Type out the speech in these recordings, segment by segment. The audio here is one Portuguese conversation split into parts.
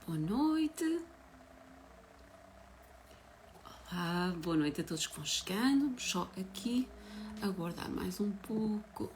Boa noite. Olá, boa noite a todos que vão chegando. Vamos só aqui aguardar mais um pouco.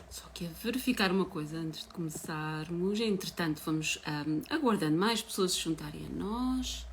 Só que verificar uma coisa antes de começarmos. Entretanto, vamos aguardando mais pessoas se juntarem a nós.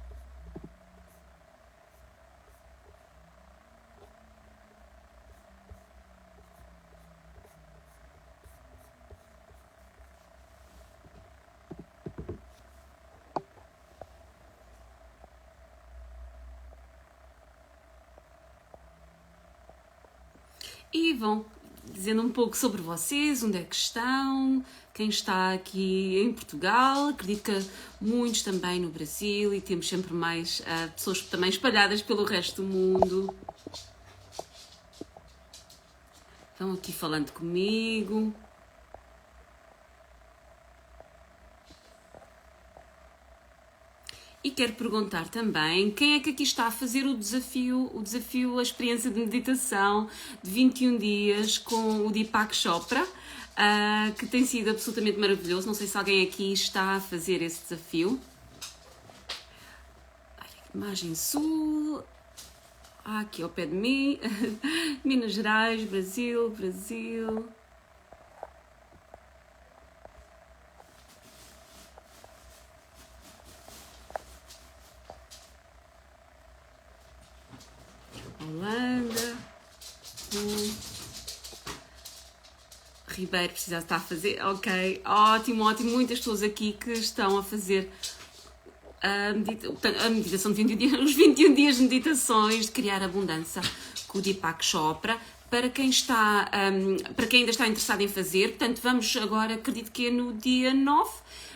E vão dizendo um pouco sobre vocês, onde é que estão, quem está aqui em Portugal. Acredito que muitos também no Brasil e temos sempre mais pessoas também espalhadas pelo resto do mundo. Estão aqui falando comigo. E quero perguntar também quem é que aqui está a fazer o desafio, a experiência de meditação de 21 dias com o Deepak Chopra, que tem sido absolutamente maravilhoso. Não sei se alguém aqui está a fazer esse desafio. Margem Sul, aqui ao pé de mim, Minas Gerais, Brasil. Holanda, Ribeiro precisa estar a fazer, ok, ótimo, muitas pessoas aqui que estão a fazer a meditação de 21 dias, os 21 dias de meditações de criar abundância com o Deepak Chopra. Para quem ainda está interessado em fazer, portanto vamos agora, acredito que é no dia 9,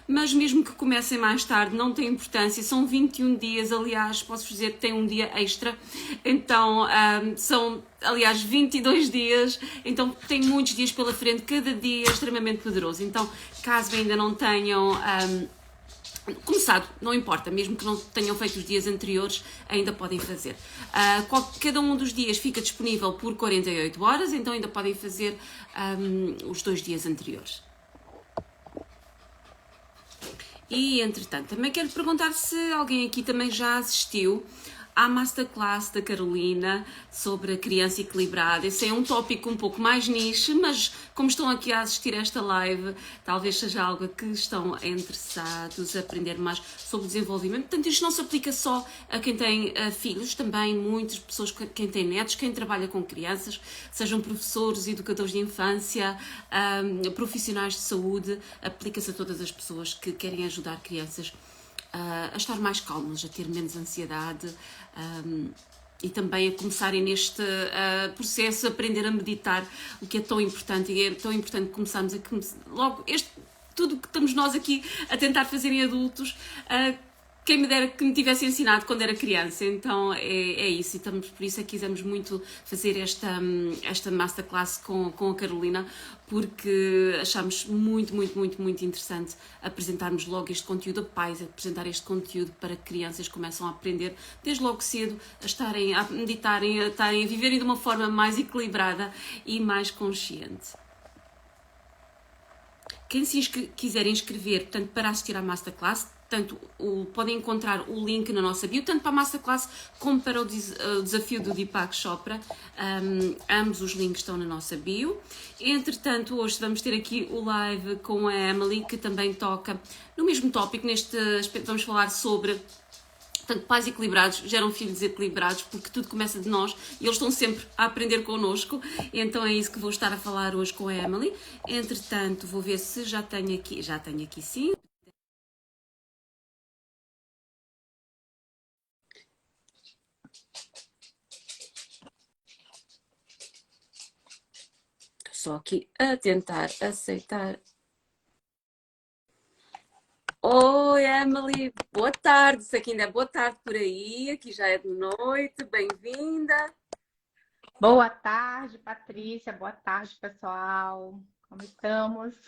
mas mesmo que comecem mais tarde, não tem importância, são 21 dias, aliás, posso dizer que tem um dia extra, então são, aliás, 22 dias, então tem muitos dias pela frente, cada dia é extremamente poderoso, então caso ainda não tenham começado, não importa, mesmo que não tenham feito os dias anteriores, ainda podem fazer. Cada um dos dias fica disponível por 48 horas, então ainda podem fazer os 2 dias anteriores. E, entretanto, também quero perguntar se alguém aqui também já assistiu à Masterclass da Carolina sobre a criança equilibrada. Esse é um tópico um pouco mais niche, mas como estão aqui a assistir a esta live, talvez seja algo que estão interessados a aprender mais sobre o desenvolvimento. Portanto, isto não se aplica só a quem tem filhos, também muitas pessoas, quem tem netos, quem trabalha com crianças, sejam professores, educadores de infância, profissionais de saúde, aplica-se a todas as pessoas que querem ajudar crianças a estar mais calmos, a ter menos ansiedade e também a começarem neste processo, a aprender a meditar, o que é tão importante. E é tão importante começarmos logo tudo que estamos nós aqui a tentar fazer em adultos, quem me dera que me tivesse ensinado quando era criança. Então é isso, e por isso é que quisemos muito fazer esta masterclass com a Carolina, porque achámos muito interessante apresentarmos logo este conteúdo a pais, apresentar este conteúdo para que crianças começam a aprender desde logo cedo a estarem a meditarem, a viverem de uma forma mais equilibrada e mais consciente. Quem se quiser inscrever, portanto, para assistir à Masterclass, tanto podem encontrar o link na nossa bio, tanto para a Masterclass como para o desafio do Deepak Chopra. Ambos os links estão na nossa bio. Entretanto, hoje vamos ter aqui o live com a Emily, que também toca no mesmo tópico. Neste aspecto vamos falar sobre... Portanto, pais equilibrados geram filhos equilibrados, porque tudo começa de nós e eles estão sempre a aprender connosco. Então é isso que vou estar a falar hoje com a Emily. Entretanto, vou ver se já tenho aqui sim. Só aqui a tentar aceitar. Oi, Emily, boa tarde. Isso aqui ainda é boa tarde por aí, aqui já é de noite, bem-vinda. Boa tarde, Patrícia. Boa tarde, pessoal. Como estamos?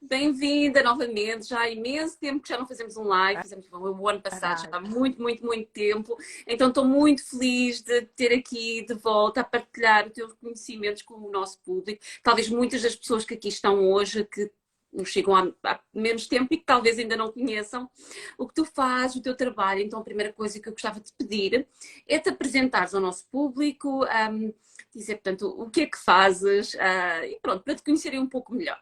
Bem-vinda novamente. Já há imenso tempo que já não fazemos um live. Fizemos o ano passado, já há Verdade. muito, muito, muito tempo. Então estou muito feliz de ter aqui de volta a partilhar os teus conhecimentos com o nosso público. Talvez muitas das pessoas que aqui estão hoje, que nos chegam há menos tempo e que talvez ainda não conheçam o que tu fazes, o teu trabalho. Então a primeira coisa que eu gostava de pedir é te apresentares ao nosso público, dizer, portanto, o que é que fazes, e pronto, para te conhecerem um pouco melhor.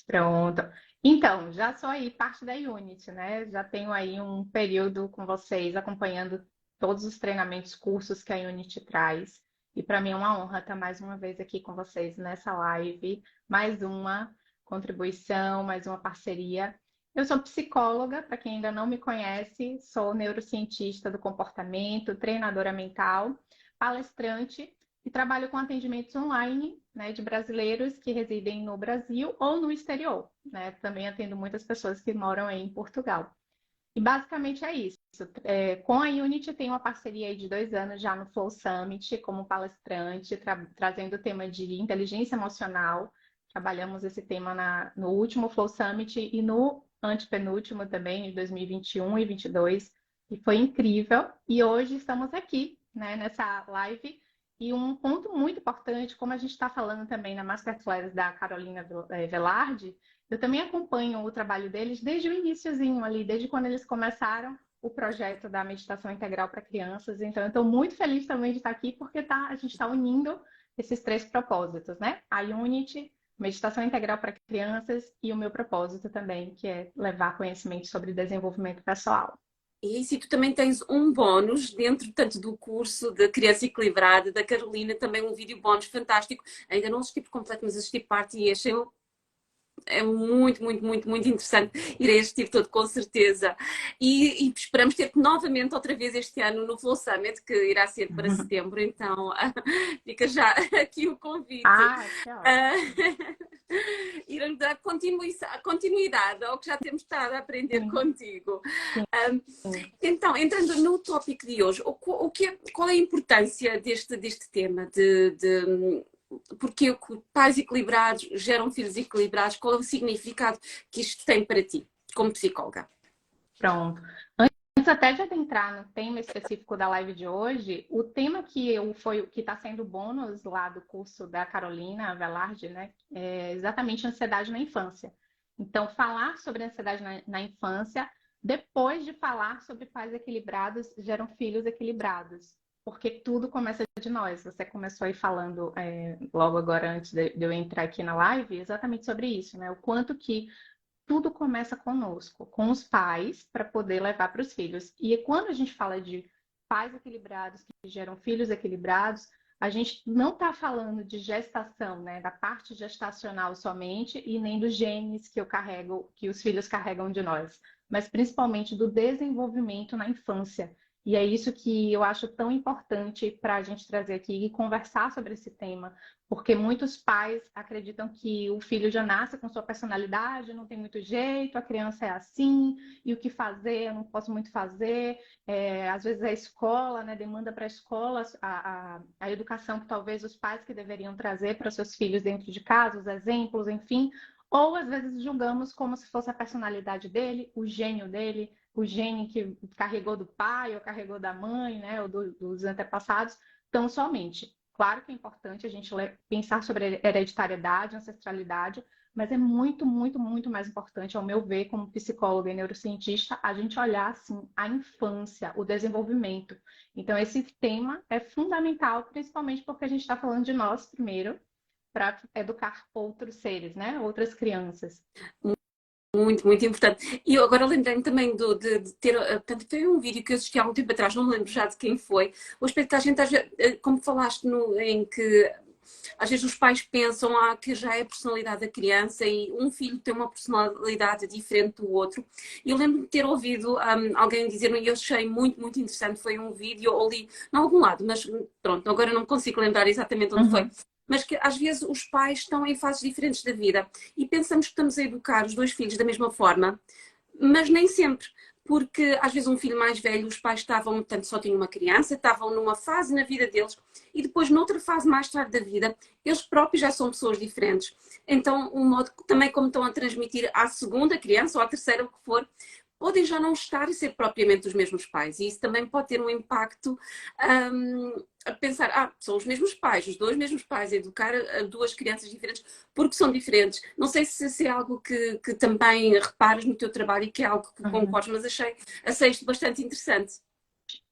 Pronto. Então, já sou aí parte da Unity, né? Já tenho aí um período com vocês acompanhando todos os treinamentos, cursos que a Unity traz. E para mim é uma honra estar mais uma vez aqui com vocês nessa live. Mais uma contribuição, mais uma parceria. Eu sou psicóloga, para quem ainda não me conhece, sou neurocientista do comportamento, treinadora mental, palestrante e trabalho com atendimentos online, né, de brasileiros que residem no Brasil ou no exterior, né? Também atendo muitas pessoas que moram aí em Portugal. E basicamente é isso. Com a Unity tem uma parceria aí de 2 anos já no Flow Summit como palestrante, trazendo o tema de inteligência emocional. Trabalhamos esse tema no último Flow Summit e no antepenúltimo também, de 2021 e 2022. E foi incrível. E hoje estamos aqui, né, nessa live. E um ponto muito importante, como a gente está falando também na Masterclass da Carolina Velarde, eu também acompanho o trabalho deles desde o iniciozinho ali, desde quando eles começaram o projeto da meditação integral para crianças. Então, eu estou muito feliz também de estar aqui, porque a gente está unindo esses 3 propósitos, né? A Unity, meditação integral para crianças e o meu propósito também, que é levar conhecimento sobre desenvolvimento pessoal. E aí, se tu também tens um bónus dentro, tanto do curso de Criança Equilibrada da Carolina, também um vídeo bónus fantástico. Ainda não assisti por completo, mas assisti parte e achei é muito, muito, muito, muito interessante ir a este tipo todo, com certeza. E esperamos ter-te novamente outra vez este ano no Flow Summit, que irá ser para setembro, então fica já aqui o convite. Ah, que ótimo. Irão dar continuidade ao que já temos estado a aprender Sim, contigo. sim. Então, entrando no tópico de hoje, qual é a importância deste tema porque pais equilibrados geram filhos equilibrados? Qual é o significado que isto tem para ti, como psicóloga? Pronto. Antes até de adentrar no tema específico da live de hoje, o tema que está sendo bônus lá do curso da Carolina Velarde, né, é exatamente ansiedade na infância. Então, falar sobre ansiedade na infância, depois de falar sobre pais equilibrados, geram filhos equilibrados. Porque tudo começa de nós. Você começou aí falando logo agora, antes de eu entrar aqui na live, exatamente sobre isso, né? O quanto que tudo começa conosco, com os pais, para poder levar para os filhos. E quando a gente fala de pais equilibrados que geram filhos equilibrados, a gente não está falando de gestação, né, da parte gestacional somente, e nem dos genes que eu carrego, que os filhos carregam de nós, mas principalmente do desenvolvimento na infância. E é isso que eu acho tão importante para a gente trazer aqui e conversar sobre esse tema, porque muitos pais acreditam que o filho já nasce com sua personalidade, não tem muito jeito, a criança é assim, e o que fazer, eu não posso muito fazer. Às vezes a escola, né, demanda para a escola a educação que talvez os pais que deveriam trazer para seus filhos dentro de casa, os exemplos, enfim. Ou às vezes julgamos como se fosse a personalidade dele, o gênio dele, o gene que carregou do pai ou carregou da mãe, né, ou dos antepassados, tão somente. Claro que é importante a gente pensar sobre hereditariedade, ancestralidade, mas é muito, muito, muito mais importante, ao meu ver, como psicóloga e neurocientista, a gente olhar, assim, a infância, o desenvolvimento. Então, esse tema é fundamental, principalmente porque a gente está falando de nós primeiro, para educar outros seres, né? Outras crianças. Muito, muito importante. E eu agora lembrei-me também de ter. Portanto, foi um vídeo que eu assisti há um tempo atrás, não me lembro já de quem foi. O aspecto que a gente, como falaste, em que às vezes os pais pensam que já é a personalidade da criança e um filho tem uma personalidade diferente do outro. E eu lembro de ter ouvido alguém dizer, e eu achei muito, muito interessante. Foi um vídeo, ou li, em algum lado, mas pronto, agora não consigo lembrar exatamente onde foi. Mas que às vezes os pais estão em fases diferentes da vida e pensamos que estamos a educar os dois filhos da mesma forma, mas nem sempre. porque às vezes um filho mais velho, os pais estavam, portanto, só tinham uma criança, estavam numa fase na vida deles e depois noutra fase mais tarde da vida, eles próprios já são pessoas diferentes. Então, um modo também como estão a transmitir à segunda criança ou à terceira, o que for, podem já não estar e ser propriamente os mesmos pais. E isso também pode ter um impacto a pensar, são os mesmos pais, os dois mesmos pais, educar duas crianças diferentes porque são diferentes. Não sei se é algo que também reparas no teu trabalho e que é algo que concordes, mas achei isto bastante interessante.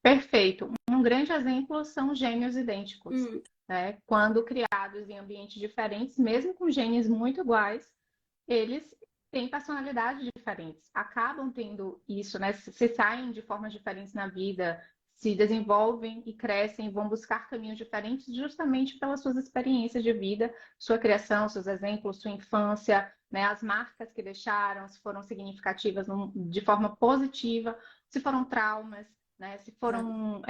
Perfeito. Um grande exemplo são gêmeos idênticos, né? Quando criados em ambientes diferentes, mesmo com genes muito iguais, eles têm personalidades diferentes, acabam tendo isso, né? Se saem de formas diferentes na vida, se desenvolvem e crescem, vão buscar caminhos diferentes justamente pelas suas experiências de vida, sua criação, seus exemplos, sua infância, né? As marcas que deixaram, se foram significativas de forma positiva, se foram traumas, né? Se foram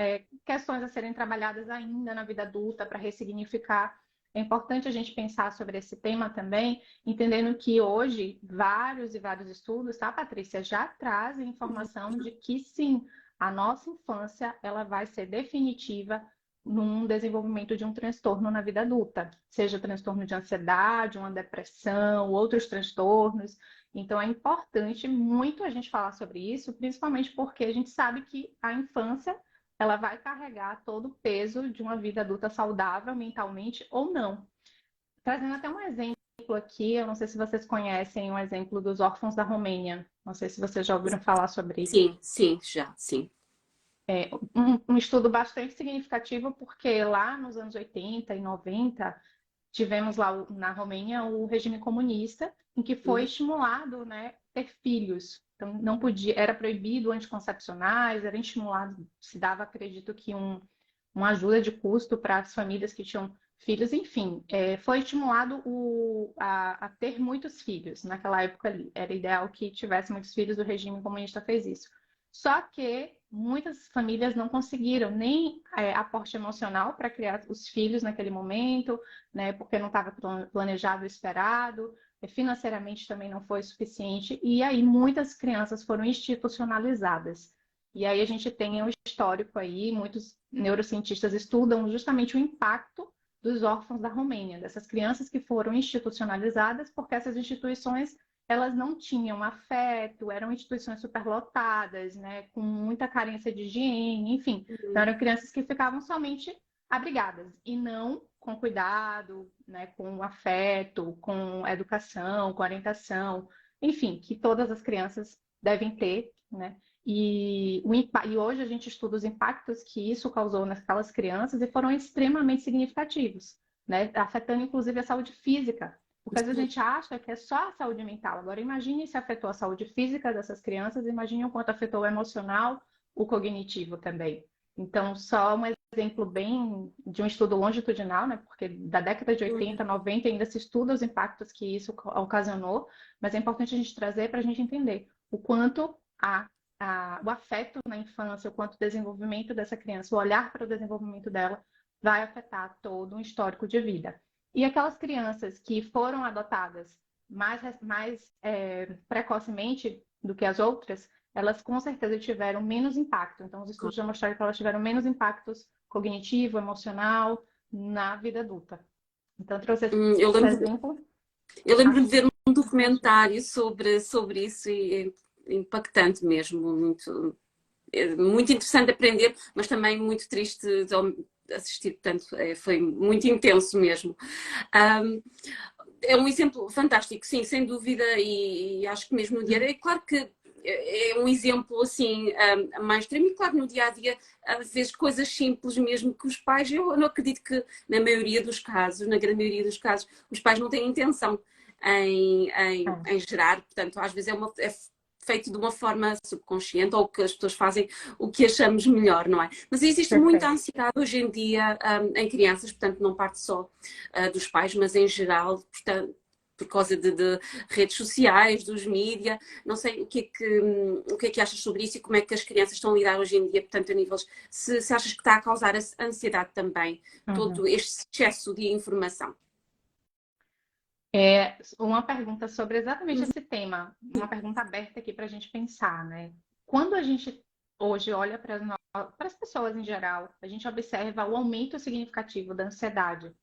questões a serem trabalhadas ainda na vida adulta para ressignificar. É importante a gente pensar sobre esse tema também, entendendo que hoje vários e vários estudos, tá, Patrícia, já trazem informação de que sim, a nossa infância ela vai ser definitiva num desenvolvimento de um transtorno na vida adulta, seja transtorno de ansiedade, uma depressão, outros transtornos. Então é importante muito a gente falar sobre isso, principalmente porque a gente sabe que a infância ela vai carregar todo o peso de uma vida adulta saudável mentalmente ou não. Trazendo até um exemplo aqui, eu não sei se vocês conhecem um exemplo dos órfãos da Romênia. Não sei se vocês já ouviram falar sobre isso. Sim, já, sim. É um estudo bastante significativo, porque lá nos anos 80 e 90, tivemos lá na Romênia o regime comunista, em que foi estimulado, né, ter filhos. Então, não podia, era proibido anticoncepcionais, era estimulado, se dava, acredito que uma ajuda de custo para as famílias que tinham filhos, enfim, foi estimulado a ter muitos filhos naquela época ali. Era ideal que tivesse muitos filhos, o regime comunista fez isso. Só que muitas famílias não conseguiram nem aporte emocional para criar os filhos naquele momento, né, porque não estava planejado, esperado, financeiramente também não foi suficiente, e aí muitas crianças foram institucionalizadas. E aí a gente tem um histórico aí, muitos neurocientistas estudam justamente o impacto dos órfãos da Romênia, dessas crianças que foram institucionalizadas, porque essas instituições elas não tinham afeto, eram instituições superlotadas, né, com muita carência de higiene, enfim. Então, eram crianças que ficavam somente abrigadas e não com cuidado, né, com afeto, com educação, com orientação, enfim, que todas as crianças devem ter, né? E hoje a gente estuda os impactos que isso causou naquelas crianças e foram extremamente significativos, né? Afetando inclusive a saúde física. Porque às vezes a gente acha que é só a saúde mental. Agora, imagine se afetou a saúde física dessas crianças, imagine o quanto afetou o emocional, o cognitivo também. Então, só um exemplo bem de um estudo longitudinal, né? Porque da década de 80, 90 ainda se estuda os impactos que isso ocasionou, mas é importante a gente trazer para a gente entender o quanto o afeto na infância, o quanto o desenvolvimento dessa criança, o olhar para o desenvolvimento dela vai afetar todo um histórico de vida. E aquelas crianças que foram adotadas mais precocemente do que as outras, elas com certeza tiveram menos impacto. Então, os estudos já mostraram que elas tiveram menos impactos cognitivo, emocional na vida adulta. Então, trouxe esse exemplo. Eu lembro de ver um documentário sobre isso e é impactante mesmo, muito interessante aprender, mas também muito triste de assistir, portanto, foi muito intenso mesmo. É um exemplo fantástico, sim, sem dúvida, e acho que mesmo no dia a dia, é claro que é um exemplo assim mais extremo e claro no dia a dia às vezes coisas simples mesmo que os pais, eu não acredito que na maioria dos casos, na grande maioria dos casos, os pais não têm intenção em gerar, portanto às vezes é feito de uma forma subconsciente ou que as pessoas fazem o que achamos melhor, não é? Mas existe muita ansiedade hoje em dia em crianças, portanto não parte só dos pais, mas em geral, portanto, por causa de redes sociais, dos mídias, não sei o que é que achas sobre isso e como é que as crianças estão a lidar hoje em dia, portanto, a níveis, se achas que está a causar ansiedade também, todo este excesso de informação. Uma pergunta sobre exatamente esse tema, uma pergunta aberta aqui para a gente pensar, né? quando a gente hoje olha para as pessoas em geral, a gente observa o aumento significativo da ansiedade,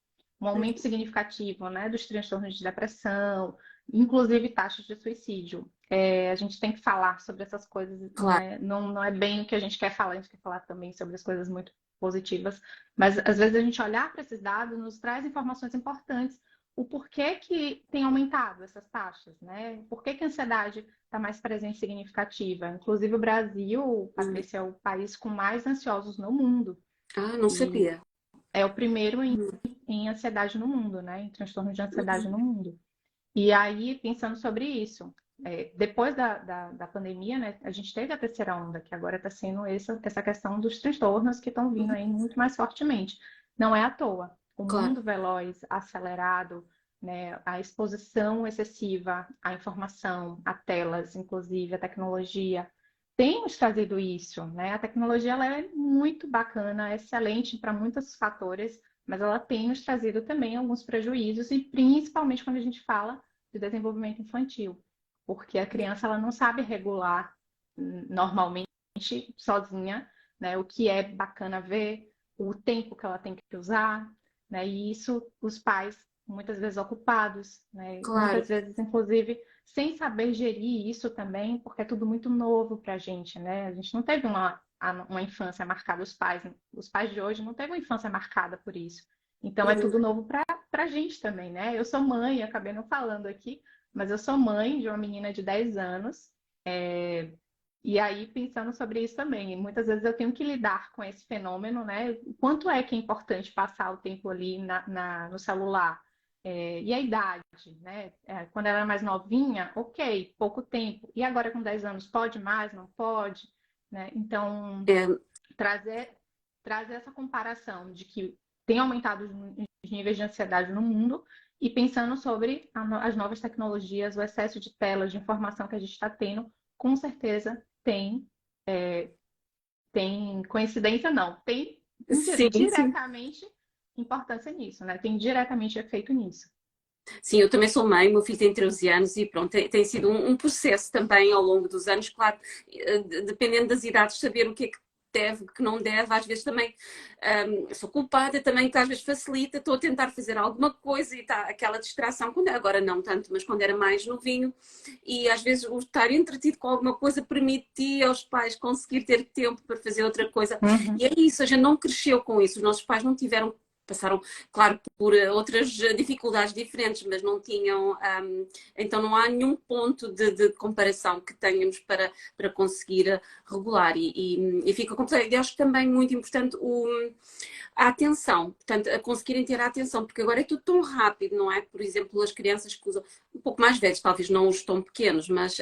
um aumento significativo, né, dos transtornos de depressão, inclusive taxas de suicídio. A gente tem que falar sobre essas coisas, Claro, né? Não é bem o que a gente quer falar, a gente quer falar também sobre as coisas muito positivas, mas às vezes a gente olhar para esses dados nos traz informações importantes, o porquê que tem aumentado essas taxas, né? Por que que a ansiedade está mais presente e significativa? Inclusive o Brasil, hum. Patrícia, é o país com mais ansiosos no mundo Não e sabia. é o primeiro Hum, em ansiedade no mundo, né? Em transtorno de ansiedade hum, no mundo. E aí, pensando sobre isso, depois da pandemia, né, a gente teve a terceira onda, que agora está sendo essa questão dos transtornos que estão vindo aí muito mais fortemente. Não é à toa. O claro, mundo veloz, acelerado, né, a exposição excessiva à informação, a telas, inclusive a tecnologia, tem nos trazido isso, né? A tecnologia ela é muito bacana, é excelente para muitos fatores, mas ela tem nos trazido também alguns prejuízos, e principalmente quando a gente fala de desenvolvimento infantil, porque a criança ela não sabe regular normalmente sozinha, né, o que é bacana ver, o tempo que ela tem que usar, né, e isso os pais muitas vezes ocupados, né, claro. muitas vezes inclusive sem saber gerir isso também, porque é tudo muito novo para a gente, né? A gente não teve uma infância marcada, os pais de hoje não teve uma infância marcada por isso. Então é Uhum. tudo novo para a gente também, né? Eu sou mãe, acabei não falando aqui, mas eu sou mãe de uma menina de 10 anos. E aí, pensando sobre isso também, muitas vezes eu tenho que lidar com esse fenômeno, né? O quanto é que é importante passar o tempo ali no celular? E a idade, né? Quando ela era mais novinha, ok, pouco tempo. E agora com 10 anos, pode mais, não pode? Né? Então, É, trazer, trazer essa comparação de que tem aumentado os níveis de ansiedade no mundo e pensando sobre as novas tecnologias, o excesso de telas, de informação que a gente está tendo, com certeza tem coincidência, não, tem sim, sim. diretamente importância nisso, né? Tem diretamente efeito nisso. Sim, eu também sou mãe, meu filho tem 13 anos e pronto, tem sido um processo também ao longo dos anos, claro, dependendo das idades, saber o que é que deve, o que não deve, às vezes também sou culpada também, que às vezes facilita, estou a tentar fazer alguma coisa e está aquela distração, agora não tanto, mas quando era mais novinho, e às vezes o estar entretido com alguma coisa permitia aos pais conseguir ter tempo para fazer outra coisa, Uhum. e é isso, a gente não cresceu com isso, os nossos pais não tiveram, passaram, claro, por outras dificuldades diferentes, mas não tinham, então não há nenhum ponto de comparação que tenhamos para conseguir regular e fica complicado. E acho também muito importante a atenção, portanto, a conseguirem ter a atenção, porque agora é tudo tão rápido, não é? Por exemplo, as crianças que usam, um pouco mais velhos, talvez não os tão pequenos, mas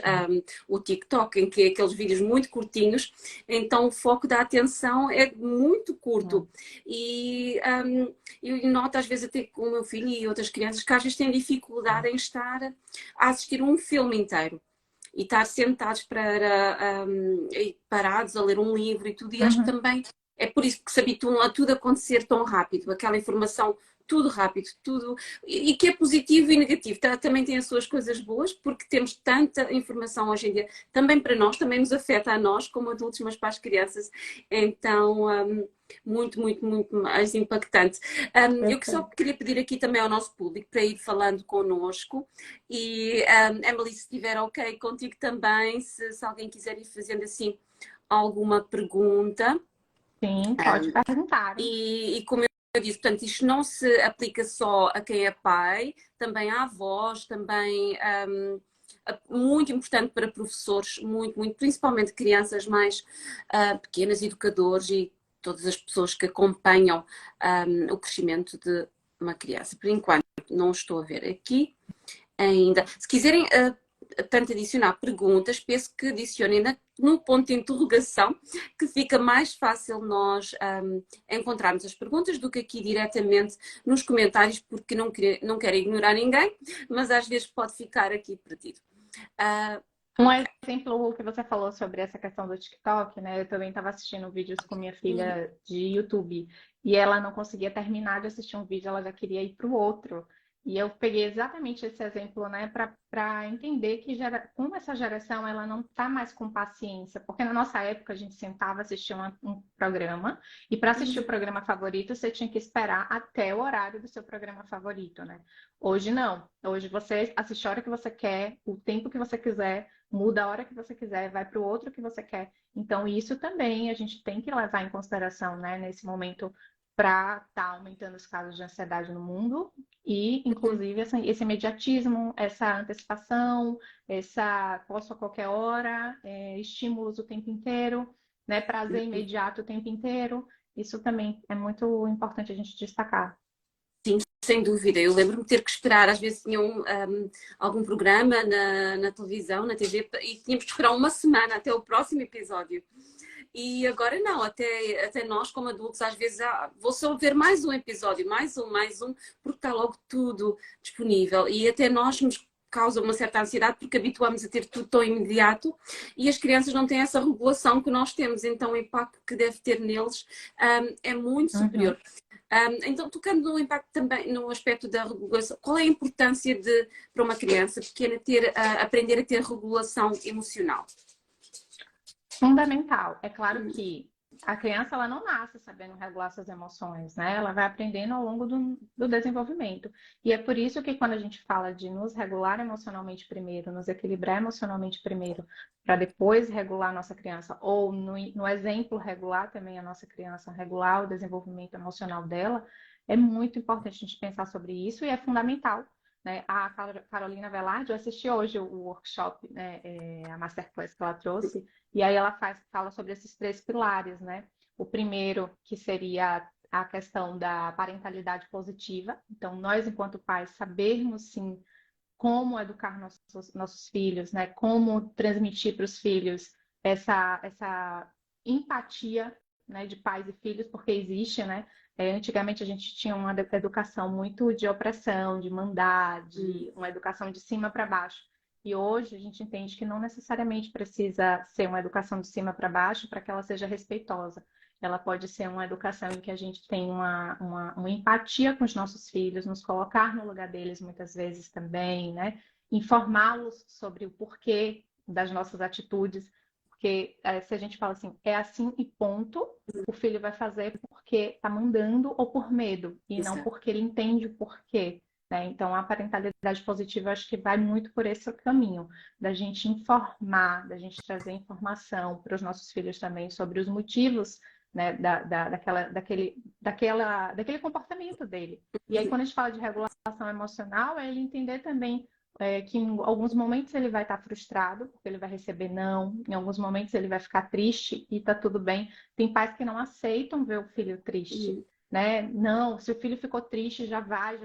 o TikTok, em que é aqueles vídeos muito curtinhos, então o foco da atenção é muito curto. E eu noto às vezes até com o meu filho e outras crianças que às vezes têm dificuldade em estar a assistir um filme inteiro e estar sentados parados a ler um livro e tudo, e acho que Uhum. também é por isso que se habituam a tudo acontecer tão rápido, aquela informação tudo rápido, tudo, e que é positivo e negativo. Também tem as suas coisas boas, porque temos tanta informação hoje em dia, também para nós, também nos afeta a nós como adultos, mas para as crianças, então muito, muito, muito mais impactante. Eu que só Perfeito. queria pedir aqui também ao nosso público para ir falando connosco e Emily, se estiver ok contigo também, se alguém quiser ir fazendo assim alguma pergunta. Sim, pode perguntar. E como eu disse, portanto, isto não se aplica só a quem é pai, também a avós, também muito importante para professores, muito, muito, principalmente crianças mais pequenas, educadores e todas as pessoas que acompanham o crescimento de uma criança. Por enquanto, não estou a ver aqui ainda. Se quiserem tanto adicionar perguntas, penso que adicionem no ponto de interrogação, que fica mais fácil nós encontrarmos as perguntas do que aqui diretamente nos comentários, porque não quero ignorar ninguém, mas às vezes pode ficar aqui perdido. Um Ok. exemplo que você falou sobre essa questão do TikTok, né? Eu também estava assistindo vídeos com minha filha de YouTube e ela não conseguia terminar de assistir um vídeo, ela já queria ir para o outro. E eu peguei exatamente esse exemplo, né, para entender que como essa geração ela não está mais com paciência, porque na nossa época a gente sentava, assistia um programa, e para assistir o Uhum. programa favorito você tinha que esperar até o horário do seu programa favorito, né? Hoje não. Hoje você assiste a hora que você quer, o tempo que você quiser, muda a hora que você quiser, vai para o outro que você quer. Então isso também a gente tem que levar em consideração, né, nesse momento para estar aumentando os casos de ansiedade no mundo e, Uhum. inclusive, esse imediatismo, essa antecipação, essa posso a qualquer hora, estímulos o tempo inteiro, né? Prazer imediato o tempo inteiro. Isso também é muito importante a gente destacar. Sim, sem dúvida. Eu lembro-me de ter que esperar, às vezes tinha algum programa na televisão, na TV, e tínhamos que esperar uma semana até o próximo episódio. E agora não, até nós como adultos às vezes vou só ver mais um episódio, mais um, porque está logo tudo disponível. E até nós nos causa uma certa ansiedade porque habituamos a ter tudo tão imediato e as crianças não têm essa regulação que nós temos, então o impacto que deve ter neles é muito Uhum. superior. Então, tocando no impacto também no aspecto da regulação, qual é a importância para uma criança pequena aprender a ter regulação emocional? Fundamental. É claro que a criança ela não nasce sabendo regular suas emoções, né? Ela vai aprendendo ao longo do desenvolvimento. E é por isso que quando a gente fala de nos regular emocionalmente primeiro, nos equilibrar emocionalmente primeiro, para depois regular a nossa criança, ou no exemplo, regular também a nossa criança, regular o desenvolvimento emocional dela, é muito importante a gente pensar sobre isso e é fundamental. Né? A Carolina Velarde, eu assisti hoje o workshop, né, a masterclass que ela trouxe, e aí ela fala sobre esses três pilares, né? O primeiro, que seria a questão da parentalidade positiva. Então, nós, enquanto pais, sabermos, sim, como educar nossos filhos, né? Como transmitir para os filhos essa empatia, né, de pais e filhos, porque existe, né? Antigamente a gente tinha uma educação muito de opressão, de mandar, de uma educação de cima para baixo. E hoje a gente entende que não necessariamente precisa ser uma educação de cima para baixo para que ela seja respeitosa. Ela pode ser uma educação em que a gente tem uma empatia com os nossos filhos, nos colocar no lugar deles muitas vezes também, né? Informá-los sobre o porquê das nossas atitudes, porque se a gente fala assim, é assim e ponto, o filho vai fazer porque está mandando ou por medo, e não Exato. porque ele entende o porquê. Né? Então, a parentalidade positiva, acho que vai muito por esse caminho, da gente informar, da gente trazer informação para os nossos filhos também sobre os motivos, né, daquele comportamento dele. E aí, quando a gente fala de regulação emocional, é ele entender também que em alguns momentos ele vai estar frustrado, porque ele vai receber não, em alguns momentos ele vai ficar triste e está tudo bem. Tem pais que não aceitam ver o filho triste. Né? Não, se o filho ficou triste, já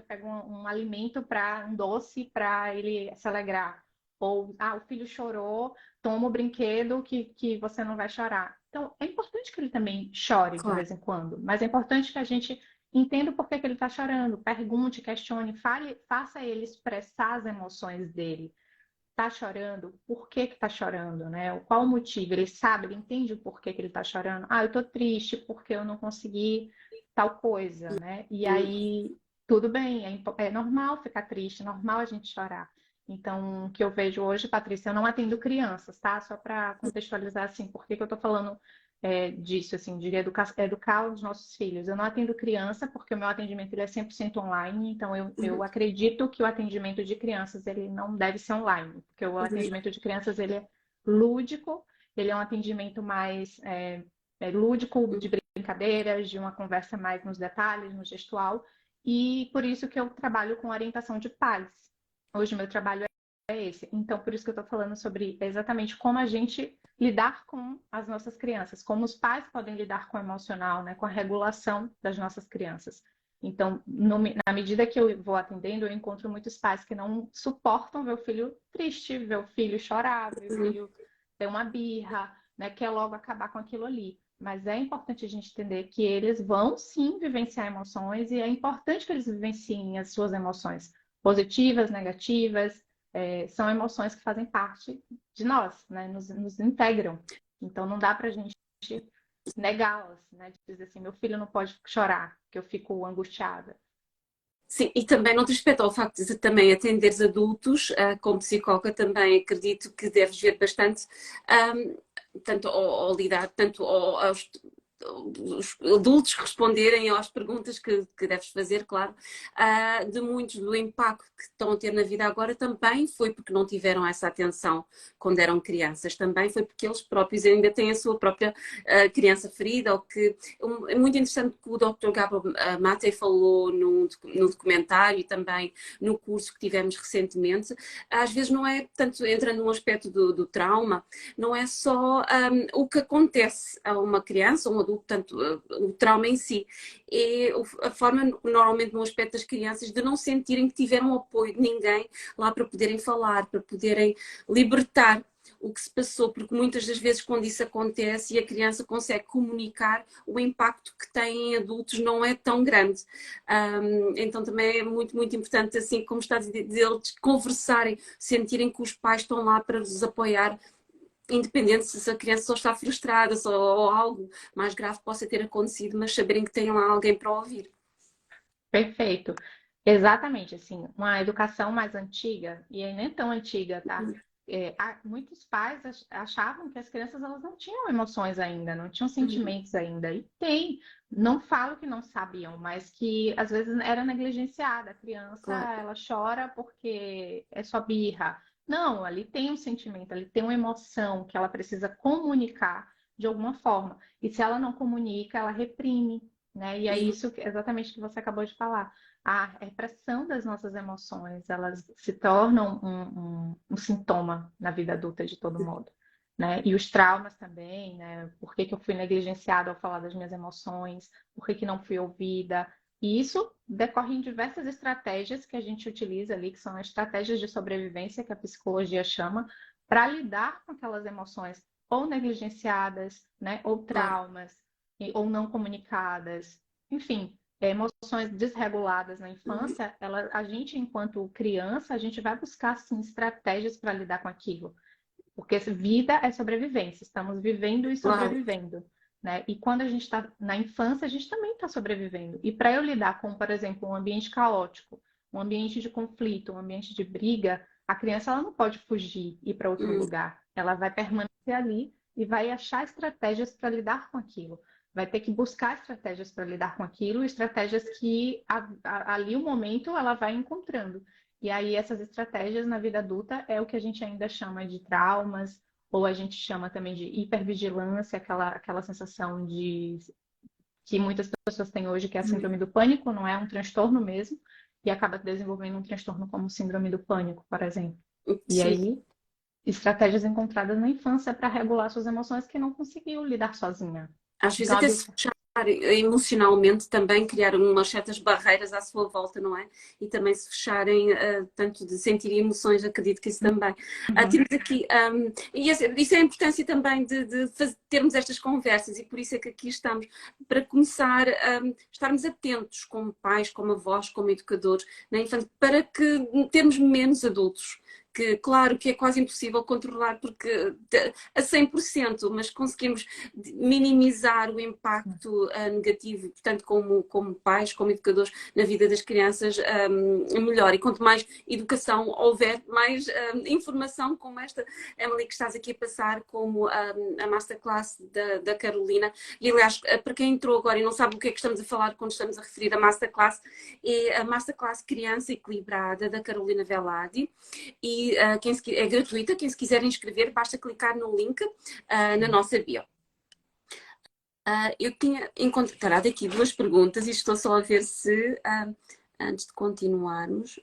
pega um alimento para um doce para ele se alegrar. Ou, o filho chorou, toma o brinquedo que você não vai chorar. Então, é importante que ele também chore de Claro. vez em quando, mas é importante que a gente entenda o porquê que ele está chorando, pergunte, questione, faça ele expressar as emoções dele. Está chorando? Por que que está chorando, né? Qual o motivo? Ele sabe, ele entende o porquê que ele está chorando. Eu estou triste porque eu não consegui tal coisa, né? E aí, tudo bem, é normal ficar triste, é normal a gente chorar. Então, o que eu vejo hoje, Patrícia, eu não atendo crianças, tá? Só para contextualizar, assim, por que que eu estou falando disso, assim, de educar os nossos filhos. Eu não atendo criança porque o meu atendimento ele é 100% online, então eu Uhum. acredito que o atendimento de crianças ele não deve ser online, porque o Uhum. atendimento de crianças ele é lúdico, ele é um atendimento mais lúdico, de brincadeiras, de uma conversa mais nos detalhes, no gestual, e por isso que eu trabalho com orientação de pais. Hoje o meu trabalho é esse. Então, por isso que eu estou falando sobre exatamente como a gente lidar com as nossas crianças, como os pais podem lidar com o emocional, né, com a regulação das nossas crianças. Então, na medida que eu vou atendendo, eu encontro muitos pais que não suportam ver o filho triste, ver o filho chorar, ver o Uhum. filho ter uma birra, né, quer logo acabar com aquilo ali. Mas é importante a gente entender que eles vão sim vivenciar emoções e é importante que eles vivenciem as suas emoções positivas, negativas, são emoções que fazem parte de nós, né? Nos integram. Então não dá para a gente negá-las, né? De dizer assim, meu filho não pode chorar, que eu fico angustiada. Sim, e também, noutro aspecto, ao facto de também atenderes adultos, como psicóloga, também acredito que deves ver bastante, tanto ao lidar, tanto aos os adultos responderem às perguntas que deves fazer, claro, de muitos do impacto que estão a ter na vida agora também foi porque não tiveram essa atenção quando eram crianças, também foi porque eles próprios ainda têm a sua própria criança ferida, ou que é muito interessante que o Dr. Gabor Mate falou no documentário e também no curso que tivemos recentemente, às vezes não é, tanto entra num aspecto do trauma, não é só o que acontece a uma criança, um adulto, portanto, o trauma em si, é a forma, normalmente no aspecto das crianças, de não sentirem que tiveram apoio de ninguém lá para poderem falar, para poderem libertar o que se passou, porque muitas das vezes quando isso acontece e a criança consegue comunicar, o impacto que tem em adultos não é tão grande. Então também é muito, muito importante, assim como está a dizer, deles conversarem, sentirem que os pais estão lá para vos apoiar, independente se a criança só está frustrada ou algo mais grave possa ter acontecido, mas saberem que tem lá alguém para ouvir. Perfeito. Exatamente, assim, uma educação mais antiga, e aí nem tão antiga, tá? Muitos pais achavam que as crianças elas não tinham emoções ainda, não tinham Uhum. sentimentos ainda. E tem, não falo que não sabiam, mas que às vezes era negligenciada. A criança, Claro. ela chora porque é só birra. Não, ali tem um sentimento, ali tem uma emoção que ela precisa comunicar de alguma forma. E se ela não comunica, ela reprime, né? E é Uhum. isso exatamente que você acabou de falar. A repressão das nossas emoções, elas se tornam um sintoma na vida adulta de todo modo, né? E os traumas também, né? Por que que eu fui negligenciada ao falar das minhas emoções? Por que que não fui ouvida? E isso decorre em diversas estratégias que a gente utiliza ali, que são estratégias de sobrevivência que a psicologia chama, para lidar com aquelas emoções ou negligenciadas, né? Ou Claro. traumas, ou não comunicadas. Enfim, emoções desreguladas na Uhum. infância, a gente, enquanto criança, a gente vai buscar, sim, estratégias para lidar com aquilo. Porque vida é sobrevivência, estamos vivendo e Claro. sobrevivendo, né? E quando a gente está na infância, a gente também está sobrevivendo. E para eu lidar com, por exemplo, um ambiente caótico, um ambiente de conflito, um ambiente de briga, a criança ela não pode fugir e ir para outro Uhum. lugar. Ela vai permanecer ali e vai achar estratégias para lidar com aquilo. Vai ter que buscar estratégias para lidar com aquilo, estratégias que ali o momento ela vai encontrando. E aí, essas estratégias na vida adulta é o que a gente ainda chama de traumas, ou a gente chama também de hipervigilância, aquela sensação de que muitas pessoas têm hoje, que é a síndrome do pânico, não é um transtorno mesmo, e acaba desenvolvendo um transtorno como síndrome do pânico, por exemplo. E Sim. aí, estratégias encontradas na infância para regular suas emoções que não conseguiu lidar sozinha. Às vezes Então, até se fechar emocionalmente também, criar umas certas barreiras à sua volta, não é? E também se fecharem, tanto de sentir emoções, acredito que isso também. uhum, Temos aqui, e isso é a importância também de termos estas conversas, e por isso é que aqui estamos, para começar a estarmos atentos como pais, como avós, como educadores, na infância, para que termos menos adultos. Que claro que é quase impossível controlar porque a 100%, mas conseguimos minimizar o impacto negativo, portanto, como pais, como educadores, na vida das crianças, melhor. E quanto mais educação houver, mais informação como esta, Emily, que estás aqui a passar, como a Masterclass da Carolina. E, aliás, para quem entrou agora e não sabe o que é que estamos a falar quando estamos a referir a Masterclass, é a Masterclass Criança Equilibrada, da Carolina Velarde. E é gratuita, quem se quiser inscrever, basta clicar no link na nossa bio. Eu tinha encontrado aqui duas perguntas e estou só a ver se, antes de continuarmos,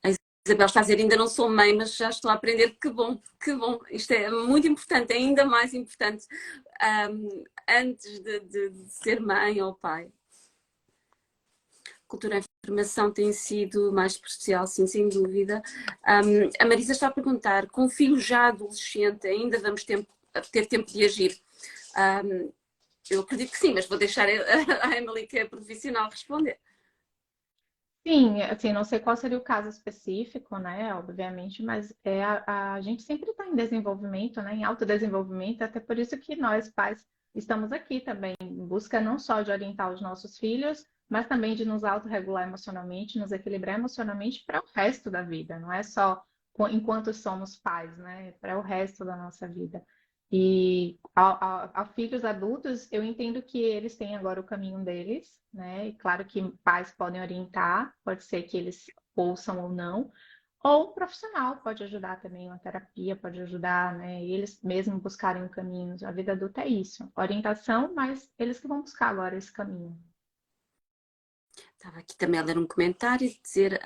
a Isabel está a dizer, ainda não sou mãe, mas já estou a aprender, que bom, que bom. Isto é muito importante, é ainda mais importante antes de ser mãe ou pai. Cultura e informação tem sido mais especial, sim, sem dúvida. A Marisa está a perguntar, com o filho já adolescente, ainda vamos ter tempo de agir? Eu acredito que sim, mas vou deixar a Emily, que é profissional, responder. sim, assim, não sei qual seria o caso específico, né, obviamente, mas a gente sempre está em desenvolvimento, né, em autodesenvolvimento, até por isso que nós, pais, estamos aqui também, em busca não só de orientar os nossos filhos, mas também de nos autorregular emocionalmente, nos equilibrar emocionalmente para o resto da vida, não é só enquanto somos pais, né? Para o resto da nossa vida. E a filhos adultos, eu entendo que eles têm agora o caminho deles, né? E claro que pais podem orientar, pode ser que eles ouçam ou não, ou um profissional pode ajudar também, uma terapia pode ajudar, né? E eles mesmos buscarem um caminho. A vida adulta é isso, orientação, mas eles que vão buscar agora esse caminho. Estava aqui também a ler um comentário e dizer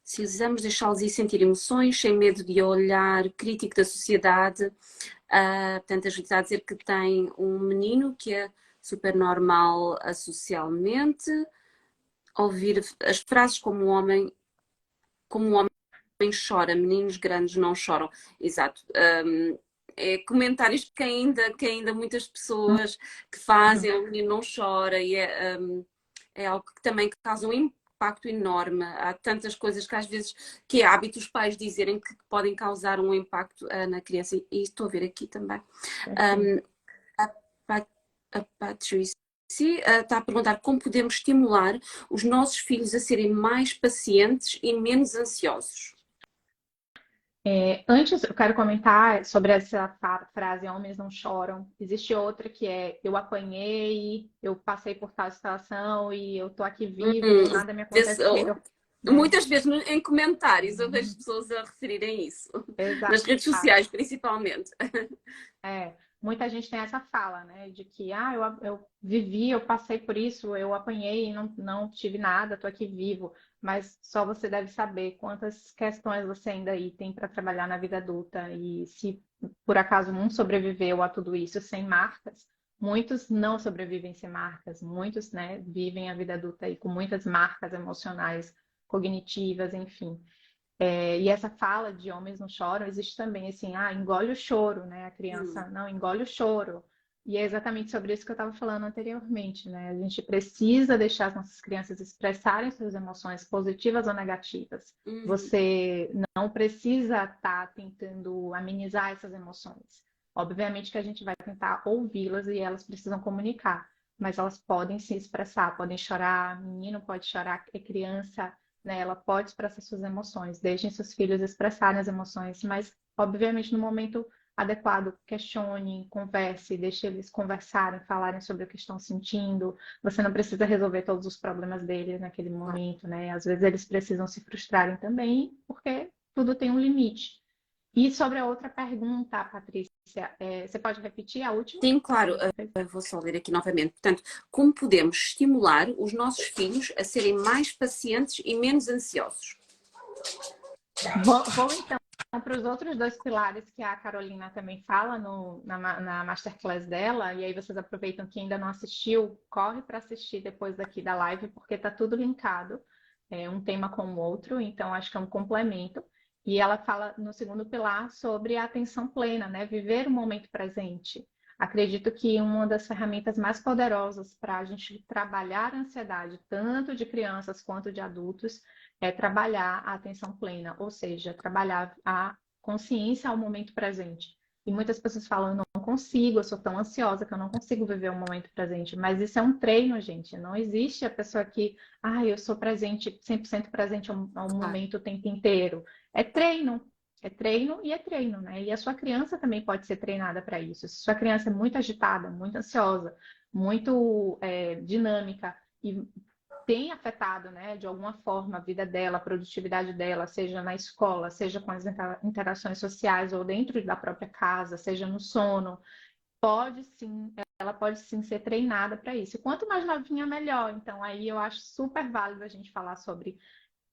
se usamos deixá-los ir sentir emoções sem medo de olhar crítico da sociedade. Portanto, a Judite está a dizer que tem um menino que é super normal socialmente, ouvir as frases como um homem chora, meninos grandes não choram. Exato. É comentários que ainda muitas pessoas que fazem, o menino não chora, e é algo que também causa um impacto enorme. Há tantas coisas que às vezes que é hábito os pais dizerem que podem causar um impacto na criança. E estou a ver aqui também. Um, a, a Patricia está a perguntar como podemos estimular os nossos filhos a serem mais pacientes e menos ansiosos. Antes, eu quero comentar sobre essa frase homens não choram. Existe outra que é eu apanhei, eu passei por tal situação e eu tô aqui vivo, nada me aconteceu, né? Muitas vezes em comentários eu vejo pessoas a referirem isso, Exato. nas redes sociais principalmente. Muita gente tem essa fala, né? De que eu vivi, eu passei por isso, eu apanhei e não tive nada, estou aqui vivo. Mas só você deve saber quantas questões você ainda aí tem para trabalhar na vida adulta. E se por acaso não sobreviveu a tudo isso sem marcas, muitos não sobrevivem sem marcas, muitos, né, vivem a vida adulta aí com muitas marcas emocionais, cognitivas, enfim. E essa fala de homens não choram, existe também assim, engole o choro, né? A criança não engole o choro. E é exatamente sobre isso que eu estava falando anteriormente, né? A gente precisa deixar as nossas crianças expressarem suas emoções positivas ou negativas. Você não precisa estar tentando amenizar essas emoções. Obviamente que a gente vai tentar ouvi-las e elas precisam comunicar, mas elas podem se expressar, podem chorar, menino pode chorar, é criança, né? Ela pode expressar suas emoções, deixem seus filhos expressarem as emoções, mas, obviamente, no momento adequado, questione, converse, deixe eles conversarem, falarem sobre o que estão sentindo. Você não precisa resolver todos os problemas deles naquele momento, né? Às vezes eles precisam se frustrarem também, porque tudo tem um limite. E sobre a outra pergunta, Patrícia, você pode repetir a última? Sim, claro, vou só ler aqui novamente. Portanto, como podemos estimular os nossos filhos a serem mais pacientes e menos ansiosos? Vou então para os outros dois pilares que a Carolina também fala na masterclass dela, e aí vocês aproveitam que ainda não assistiu, corre para assistir depois daqui da live, porque está tudo linkado, um tema com o outro, então acho que é um complemento. E ela fala no segundo pilar sobre a atenção plena, né? Viver o momento presente. Acredito que uma das ferramentas mais poderosas para a gente trabalhar a ansiedade, tanto de crianças quanto de adultos, é trabalhar a atenção plena, ou seja, trabalhar a consciência ao momento presente. E muitas pessoas falam, eu não consigo, eu sou tão ansiosa que eu não consigo viver o momento presente. Mas isso é um treino, gente. Não existe a pessoa que, eu sou presente, 100% presente ao momento o tempo inteiro. É treino. É treino e é treino, né? E a sua criança também pode ser treinada para isso. Se sua criança é muito agitada, muito ansiosa, muito dinâmica e tem afetado, né, de alguma forma a vida dela, a produtividade dela, seja na escola, seja com as interações sociais ou dentro da própria casa, seja no sono, ela pode sim ser treinada para isso. Quanto mais novinha, melhor. Então, aí eu acho super válido a gente falar sobre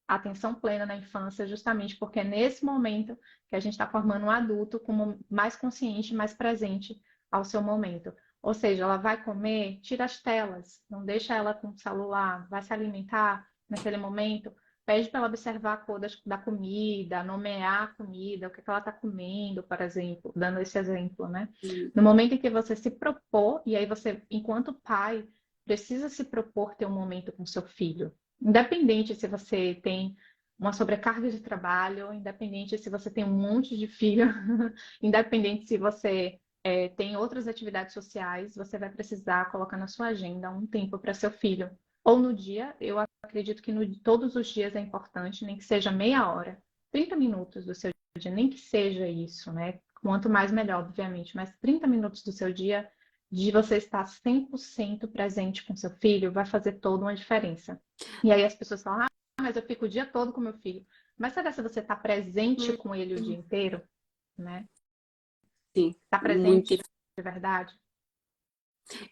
atenção plena na infância, justamente porque é nesse momento que a gente está formando um adulto como mais consciente, mais presente ao seu momento. Ou seja, ela vai comer, tira as telas, não deixa ela com o celular, vai se alimentar naquele momento, pede para ela observar a cor da comida, nomear a comida, o que ela está comendo, por exemplo, dando esse exemplo, né? No momento em que você se propor, e aí você, enquanto pai, precisa se propor ter um momento com seu filho. Independente se você tem uma sobrecarga de trabalho, independente se você tem um monte de filho, independente se você tem outras atividades sociais, você vai precisar colocar na sua agenda um tempo para seu filho. ou no dia, eu acredito que todos os dias é importante, nem que seja meia hora, 30 minutos do seu dia, nem que seja isso, né? Quanto mais melhor, obviamente, mas 30 minutos do seu dia de você estar 100% presente com seu filho vai fazer toda uma diferença. E aí as pessoas falam, mas eu fico o dia todo com meu filho. Mas será se você está presente Hum, com ele o dia inteiro, né? Sim, Está muito. presente de verdade?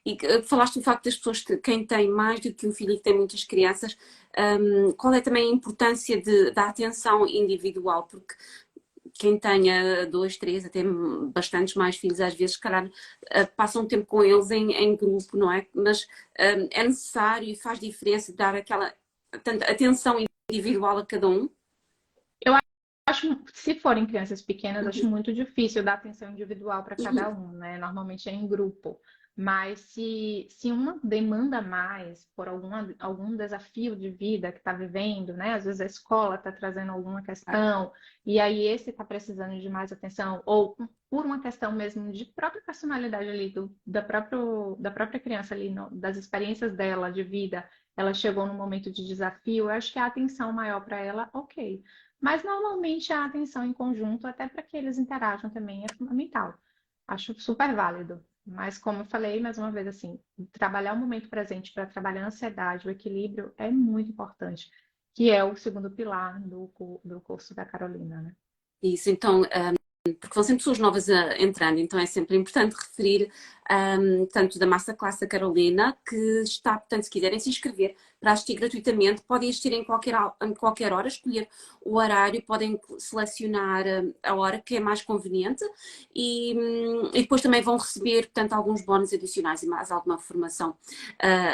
E falaste do facto das pessoas, quem tem mais do que um filho e que tem muitas crianças, qual é também a importância da atenção individual? Porque quem tenha dois, três, até bastantes mais filhos, às vezes, se calhar, passam tempo com eles em grupo, não é? Mas é necessário e faz diferença dar aquela atenção individual a cada um. Eu acho, se forem crianças pequenas, acho muito difícil dar atenção individual para cada um, né? Normalmente é em grupo. Mas se uma demanda mais por algum desafio de vida que está vivendo, né? Às vezes a escola está trazendo alguma questão, e aí esse está precisando de mais atenção, ou por uma questão mesmo de própria personalidade ali, da própria criança ali, das experiências dela de vida, ela chegou num momento de desafio, eu acho que a atenção maior para ela, ok. Mas normalmente a atenção em conjunto, até para que eles interajam também, é fundamental. Acho super válido. Mas como eu falei, mais uma vez, assim, trabalhar o momento presente para trabalhar a ansiedade, o equilíbrio é muito importante, que é o segundo pilar do curso da Carolina, né? Isso, então, porque vão sempre pessoas novas entrando, então é sempre importante referir, tanto da Masterclass da Carolina, que está, portanto, se quiserem se inscrever para assistir gratuitamente, podem assistir em qualquer hora, escolher o horário, podem selecionar a hora que é mais conveniente e depois também vão receber, portanto, alguns bónus adicionais e mais alguma formação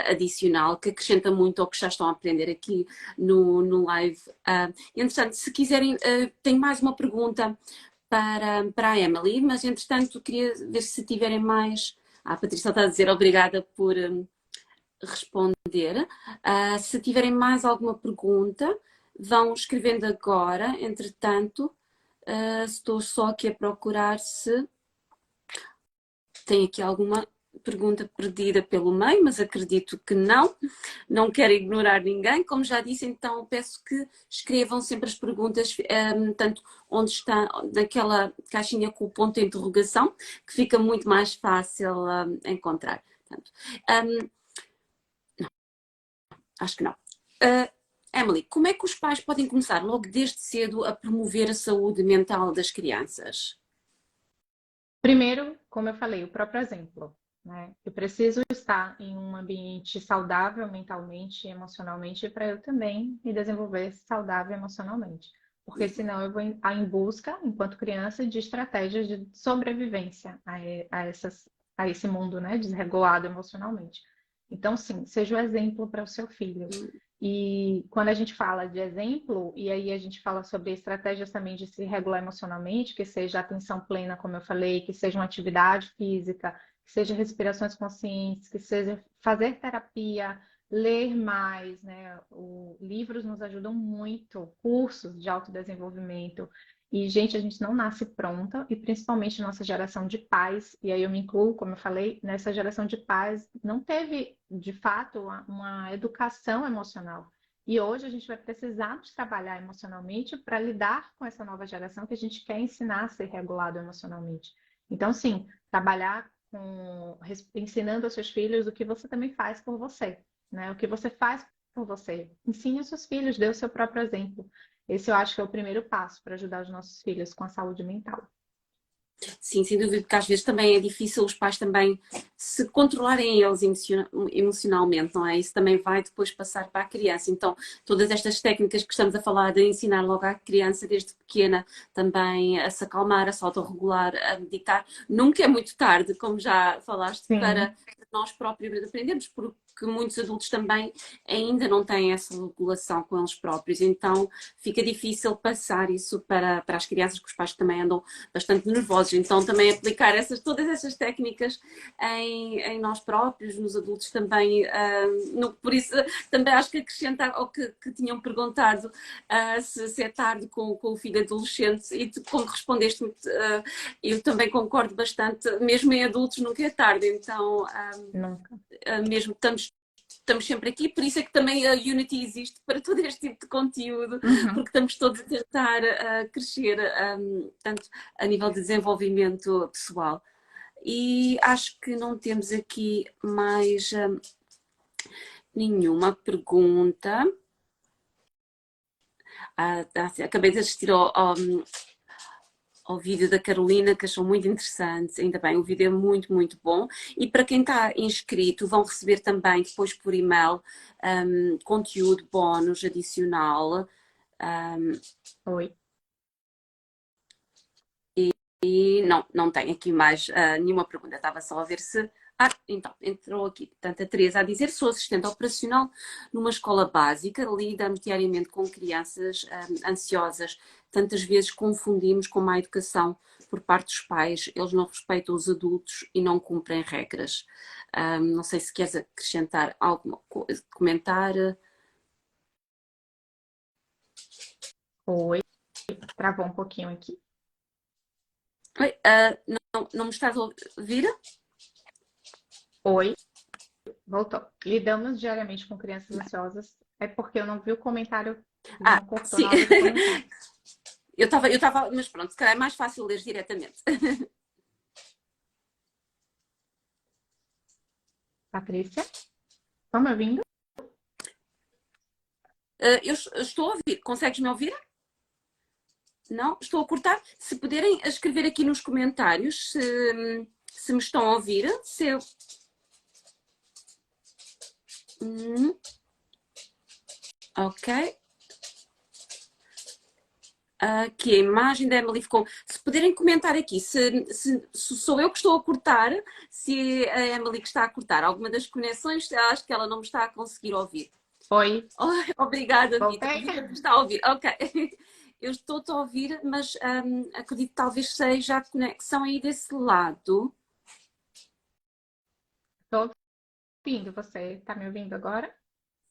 adicional que acrescenta muito ao que já estão a aprender aqui no live. Entretanto, se quiserem, tenho mais uma pergunta para a Emily, mas entretanto queria ver se tiverem mais. A Patrícia está a dizer obrigada por responder. Se tiverem mais alguma pergunta, vão escrevendo agora. Entretanto, estou só aqui a procurar se tem aqui alguma pergunta perdida pelo meio, mas acredito que não. Não quero ignorar ninguém. Como já disse, então peço que escrevam sempre as perguntas, tanto onde está, naquela caixinha com o ponto de interrogação, que fica muito mais fácil encontrar. Portanto, acho que não. Emily, como é que os pais podem começar logo desde cedo a promover a saúde mental das crianças? Primeiro, como eu falei, o próprio exemplo, né? Eu preciso estar em um ambiente saudável mentalmente e emocionalmente para eu também me desenvolver saudável emocionalmente. Porque senão eu vou em busca, enquanto criança, de estratégias de sobrevivência a esse mundo, né, desregulado emocionalmente. Então, sim, seja o exemplo para o seu filho. E quando a gente fala de exemplo, e aí a gente fala sobre estratégias também de se regular emocionalmente, que seja atenção plena, como eu falei, que seja uma atividade física, que seja respirações conscientes, que seja fazer terapia, ler mais, né? Livros nos ajudam muito, cursos de autodesenvolvimento. E, gente, a gente não nasce pronta, e principalmente nossa geração de pais, e aí eu me incluo, como eu falei, nessa geração de pais, não teve, de fato, uma educação emocional. E hoje a gente vai precisar de trabalhar emocionalmente para lidar com essa nova geração que a gente quer ensinar a ser regulado emocionalmente. Então, sim, trabalhar ensinando aos seus filhos o que você também faz por você, né? O que você faz por você. Ensine aos seus filhos, dê o seu próprio exemplo. Esse eu acho que é o primeiro passo para ajudar os nossos filhos com a saúde mental. Sim, sem dúvida, porque às vezes também é difícil os pais também se controlarem eles emocionalmente, não é? Isso também vai depois passar para a criança. Então, todas estas técnicas que estamos a falar de ensinar logo à criança desde pequena também a se acalmar, a se autorregular, a meditar, nunca é muito tarde, como já falaste, para Sim. nós próprios aprendermos, porque muitos adultos também ainda não têm essa regulação com eles próprios. Então, fica difícil passar isso para as crianças, que os pais também andam bastante nervosos. Então, também aplicar todas essas técnicas em nós próprios, nos adultos também. Por isso, também acho que acrescentar ao que tinham perguntado se é tarde com o filho adolescente, e tu, como respondeste, eu também concordo bastante, mesmo em adultos nunca é tarde. Então, Nunca. mesmo estamos estamos sempre aqui, por isso é que também a Unity existe para todo este tipo de conteúdo, porque estamos todos a tentar crescer, tanto a nível de desenvolvimento pessoal. E acho que não temos aqui mais nenhuma pergunta. Acabei de assistir ao vídeo da Carolina, que achou muito interessante. Ainda bem, o vídeo é muito, muito bom. E para quem está inscrito, vão receber também depois por e-mail conteúdo bónus adicional. Oi. E não tem aqui mais nenhuma pergunta. Estava só a ver se... então, entrou aqui. Portanto, a Teresa a dizer: sou assistente operacional numa escola básica, lidamos diariamente com crianças ansiosas. Tantas vezes confundimos com má educação por parte dos pais. Eles não respeitam os adultos e não cumprem regras. Não sei se queres acrescentar alguma coisa, comentar. Oi. Travou um pouquinho aqui. Oi, não me estás a ouvir? Oi. Voltou. Lidamos diariamente com crianças ansiosas. É porque eu não vi o comentário. Não cortou sim. na hora do comentário. Eu estava, mas pronto, se calhar é mais fácil ler diretamente. Patrícia, estão me ouvindo? Eu estou a ouvir. Consegues me ouvir? Não? Estou a cortar. Se puderem escrever aqui nos comentários se me estão a ouvir. Se eu... Ok. Aqui a imagem da Emily ficou. Se puderem comentar aqui, se sou eu que estou a cortar, se a Emily que está a cortar alguma das conexões, acho que ela não me está a conseguir ouvir. Oi. Obrigada, Rita. Voltei? Rita, está a ouvir. Ok. Eu estou-te a ouvir, mas acredito que talvez seja a conexão aí desse lado. Estou ouvindo. Você está me ouvindo agora?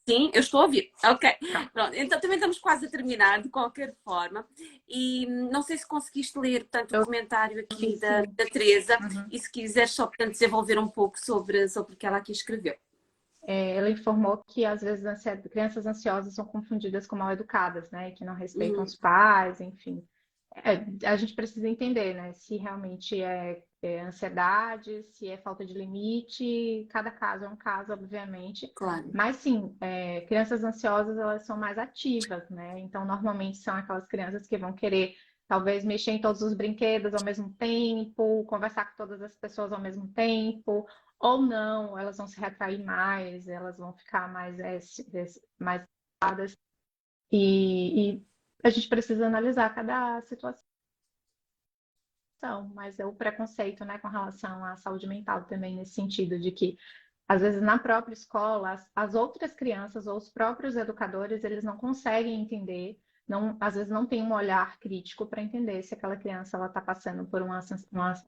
Sim, eu estou a ouvir. Ok. Pronto. Pronto. Então também estamos quase a terminar, de qualquer forma. E não sei se conseguiste ler, portanto, o comentário aqui da Teresa. E se quiseres só, portanto, desenvolver um pouco sobre o que ela aqui escreveu. Ela informou que às vezes crianças ansiosas são confundidas com mal educadas, né? Que não respeitam os pais, enfim. A gente precisa entender, né? Se realmente é ansiedade, se é falta de limite. Cada caso é um caso, obviamente. Claro. Mas sim, crianças ansiosas elas são mais ativas, né? Então normalmente são aquelas crianças que vão querer talvez mexer em todos os brinquedos ao mesmo tempo, conversar com todas as pessoas ao mesmo tempo. Ou não, elas vão se retrair mais, elas vão ficar mais e a gente precisa analisar cada situação, mas é o preconceito, né, com relação à saúde mental também nesse sentido de que às vezes na própria escola as outras crianças ou os próprios educadores eles não conseguem entender, às vezes não tem um olhar crítico para entender se aquela criança ela está passando por um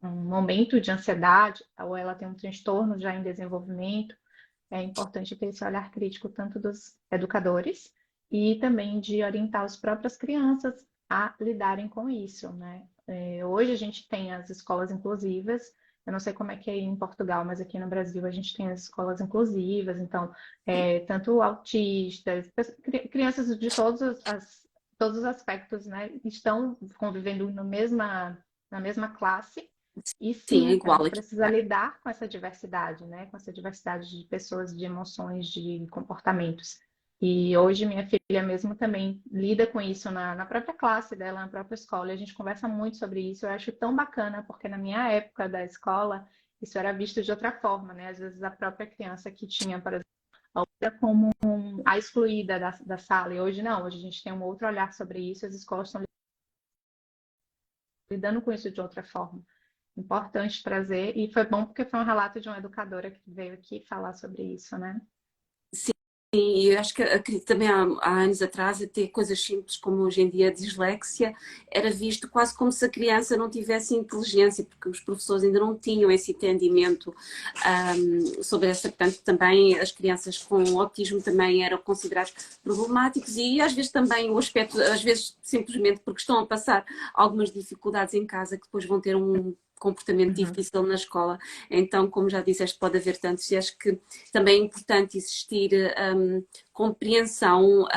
momento de ansiedade ou ela tem um transtorno já em desenvolvimento. É importante ter esse olhar crítico tanto dos educadores e também de orientar as próprias crianças a lidarem com isso, né? Hoje a gente tem as escolas inclusivas. Eu não sei como é que é em Portugal, mas aqui no Brasil a gente tem as escolas inclusivas. Então, tanto autistas, crianças de todos os aspectos, né, estão convivendo na mesma classe. E Sim, é sim, a igual gente aqui. precisa lidar com essa diversidade, né? Com essa diversidade de pessoas, de emoções, de comportamentos. E hoje minha filha mesmo também lida com isso na própria classe dela, na própria escola. E a gente conversa muito sobre isso. Eu acho tão bacana, porque na minha época da escola, isso era visto de outra forma, né? Às vezes a própria criança que tinha, por exemplo, a outra como a excluída da sala. E hoje não, hoje a gente tem um outro olhar sobre isso. As escolas estão lidando com isso de outra forma. Importante trazer, e foi bom porque foi um relato de uma educadora que veio aqui falar sobre isso, né? Sim, e eu acho que acredito também há anos atrás, até coisas simples como hoje em dia a dislexia, era visto quase como se a criança não tivesse inteligência, porque os professores ainda não tinham esse entendimento sobre essa. Portanto, também as crianças com autismo também eram consideradas problemáticos e às vezes também o aspecto, às vezes simplesmente porque estão a passar algumas dificuldades em casa que depois vão ter um comportamento Uhum. difícil na escola. Então, como já disseste, pode haver tantos, e acho que também é importante existir compreensão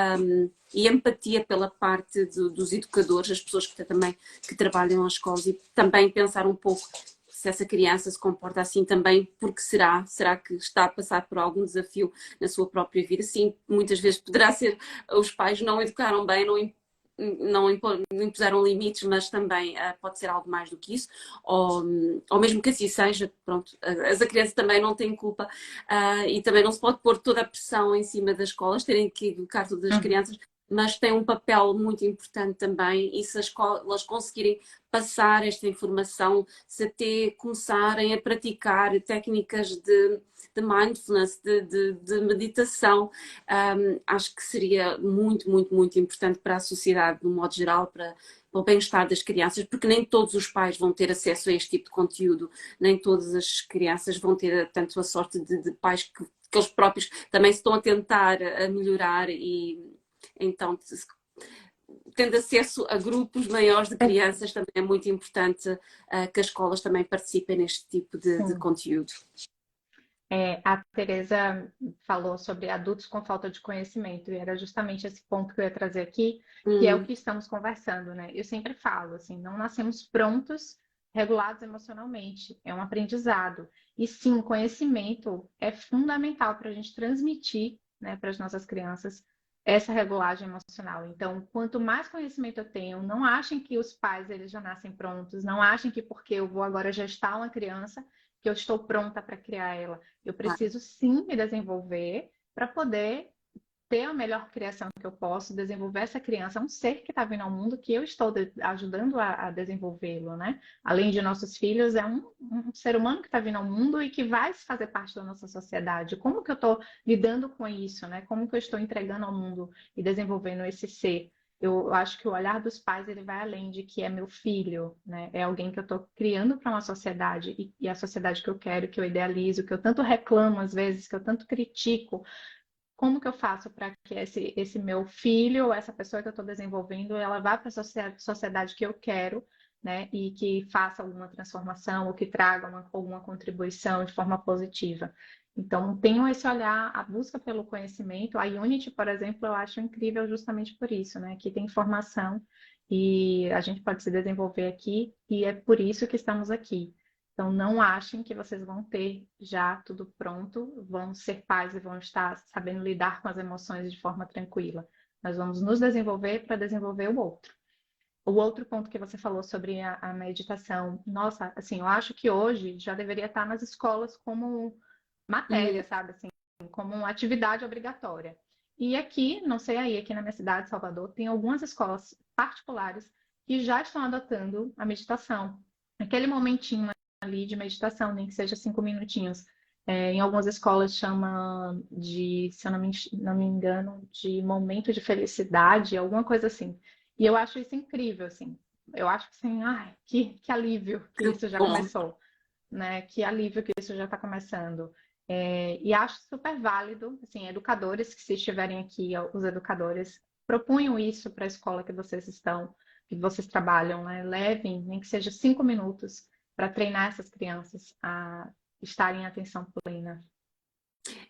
e empatia pela parte dos educadores, as pessoas que também que trabalham nas escolas, e também pensar um pouco se essa criança se comporta assim também, porque será que está a passar por algum desafio na sua própria vida? Sim, muitas vezes poderá ser os pais não educaram bem, não impuseram limites, mas também pode ser algo mais do que isso, ou mesmo que assim seja, pronto, a criança também não tem culpa, e também não se pode pôr toda a pressão em cima das escolas, terem que educar todas as Uhum. crianças, mas tem um papel muito importante também, e se as escolas conseguirem passar esta informação, se até começarem a praticar técnicas de mindfulness, de meditação, acho que seria muito, muito, muito importante para a sociedade, no modo geral, para o bem-estar das crianças, porque nem todos os pais vão ter acesso a este tipo de conteúdo, nem todas as crianças vão ter tanto a sorte de pais que eles próprios também se estão a tentar a melhorar e então tendo acesso a grupos maiores de crianças também é muito importante que as escolas também participem neste tipo de Sim. conteúdo. A Teresa falou sobre adultos com falta de conhecimento, e era justamente esse ponto que eu ia trazer aqui, que é o Hum, que estamos conversando, né? Eu sempre falo, assim, não nascemos prontos, regulados emocionalmente, é um aprendizado. E sim, conhecimento é fundamental para a gente transmitir, né, para as nossas crianças essa regulagem emocional. Então, quanto mais conhecimento eu tenho, não achem que os pais eles já nascem prontos, não achem que porque eu vou agora gestar uma criança, que eu estou pronta para criar ela. Eu claro. preciso sim me desenvolver para poder ter a melhor criação que eu posso, desenvolver essa criança, é um ser que está vindo ao mundo que eu estou ajudando a desenvolvê-lo, né? Além de nossos filhos, é um ser humano que está vindo ao mundo e que vai fazer parte da nossa sociedade. Como que eu estou lidando com isso, né? Como que eu estou entregando ao mundo e desenvolvendo esse ser? Eu acho que o olhar dos pais ele vai além de que é meu filho, né? É alguém que eu estou criando para uma sociedade e a sociedade que eu quero, que eu idealizo, que eu tanto reclamo às vezes, que eu tanto critico. Como que eu faço para que esse meu filho, ou essa pessoa que eu estou desenvolvendo, ela vá para a sociedade que eu quero, né? E que faça alguma transformação ou que traga alguma contribuição de forma positiva. Então, tenham esse olhar, a busca pelo conhecimento. A Unity, por exemplo, eu acho incrível justamente por isso, né? Que tem informação e a gente pode se desenvolver aqui e é por isso que estamos aqui. Então, não achem que vocês vão ter já tudo pronto, vão ser pais e vão estar sabendo lidar com as emoções de forma tranquila. Nós vamos nos desenvolver para desenvolver o outro. O outro ponto que você falou sobre a meditação, nossa, assim, eu acho que hoje já deveria estar nas escolas como Hum, matéria, sabe, assim, como uma atividade obrigatória. E aqui, não sei aí, aqui na minha cidade, Salvador, tem algumas escolas particulares que já estão adotando a meditação. Aquele momentinho ali de meditação, nem que seja 5 minutinhos. Em algumas escolas chama de, se eu não me engano, de momento de felicidade, alguma coisa assim. E eu acho isso incrível, assim. Eu acho que assim, ai, que alívio que que isso já bom. começou, né? Que alívio que isso já está começando. E acho super válido, assim, educadores que se estiverem aqui, os educadores, propunham isso para a escola que vocês estão, que vocês trabalham, né? Levem, nem que seja 5 minutos, para treinar essas crianças a estarem em atenção plena.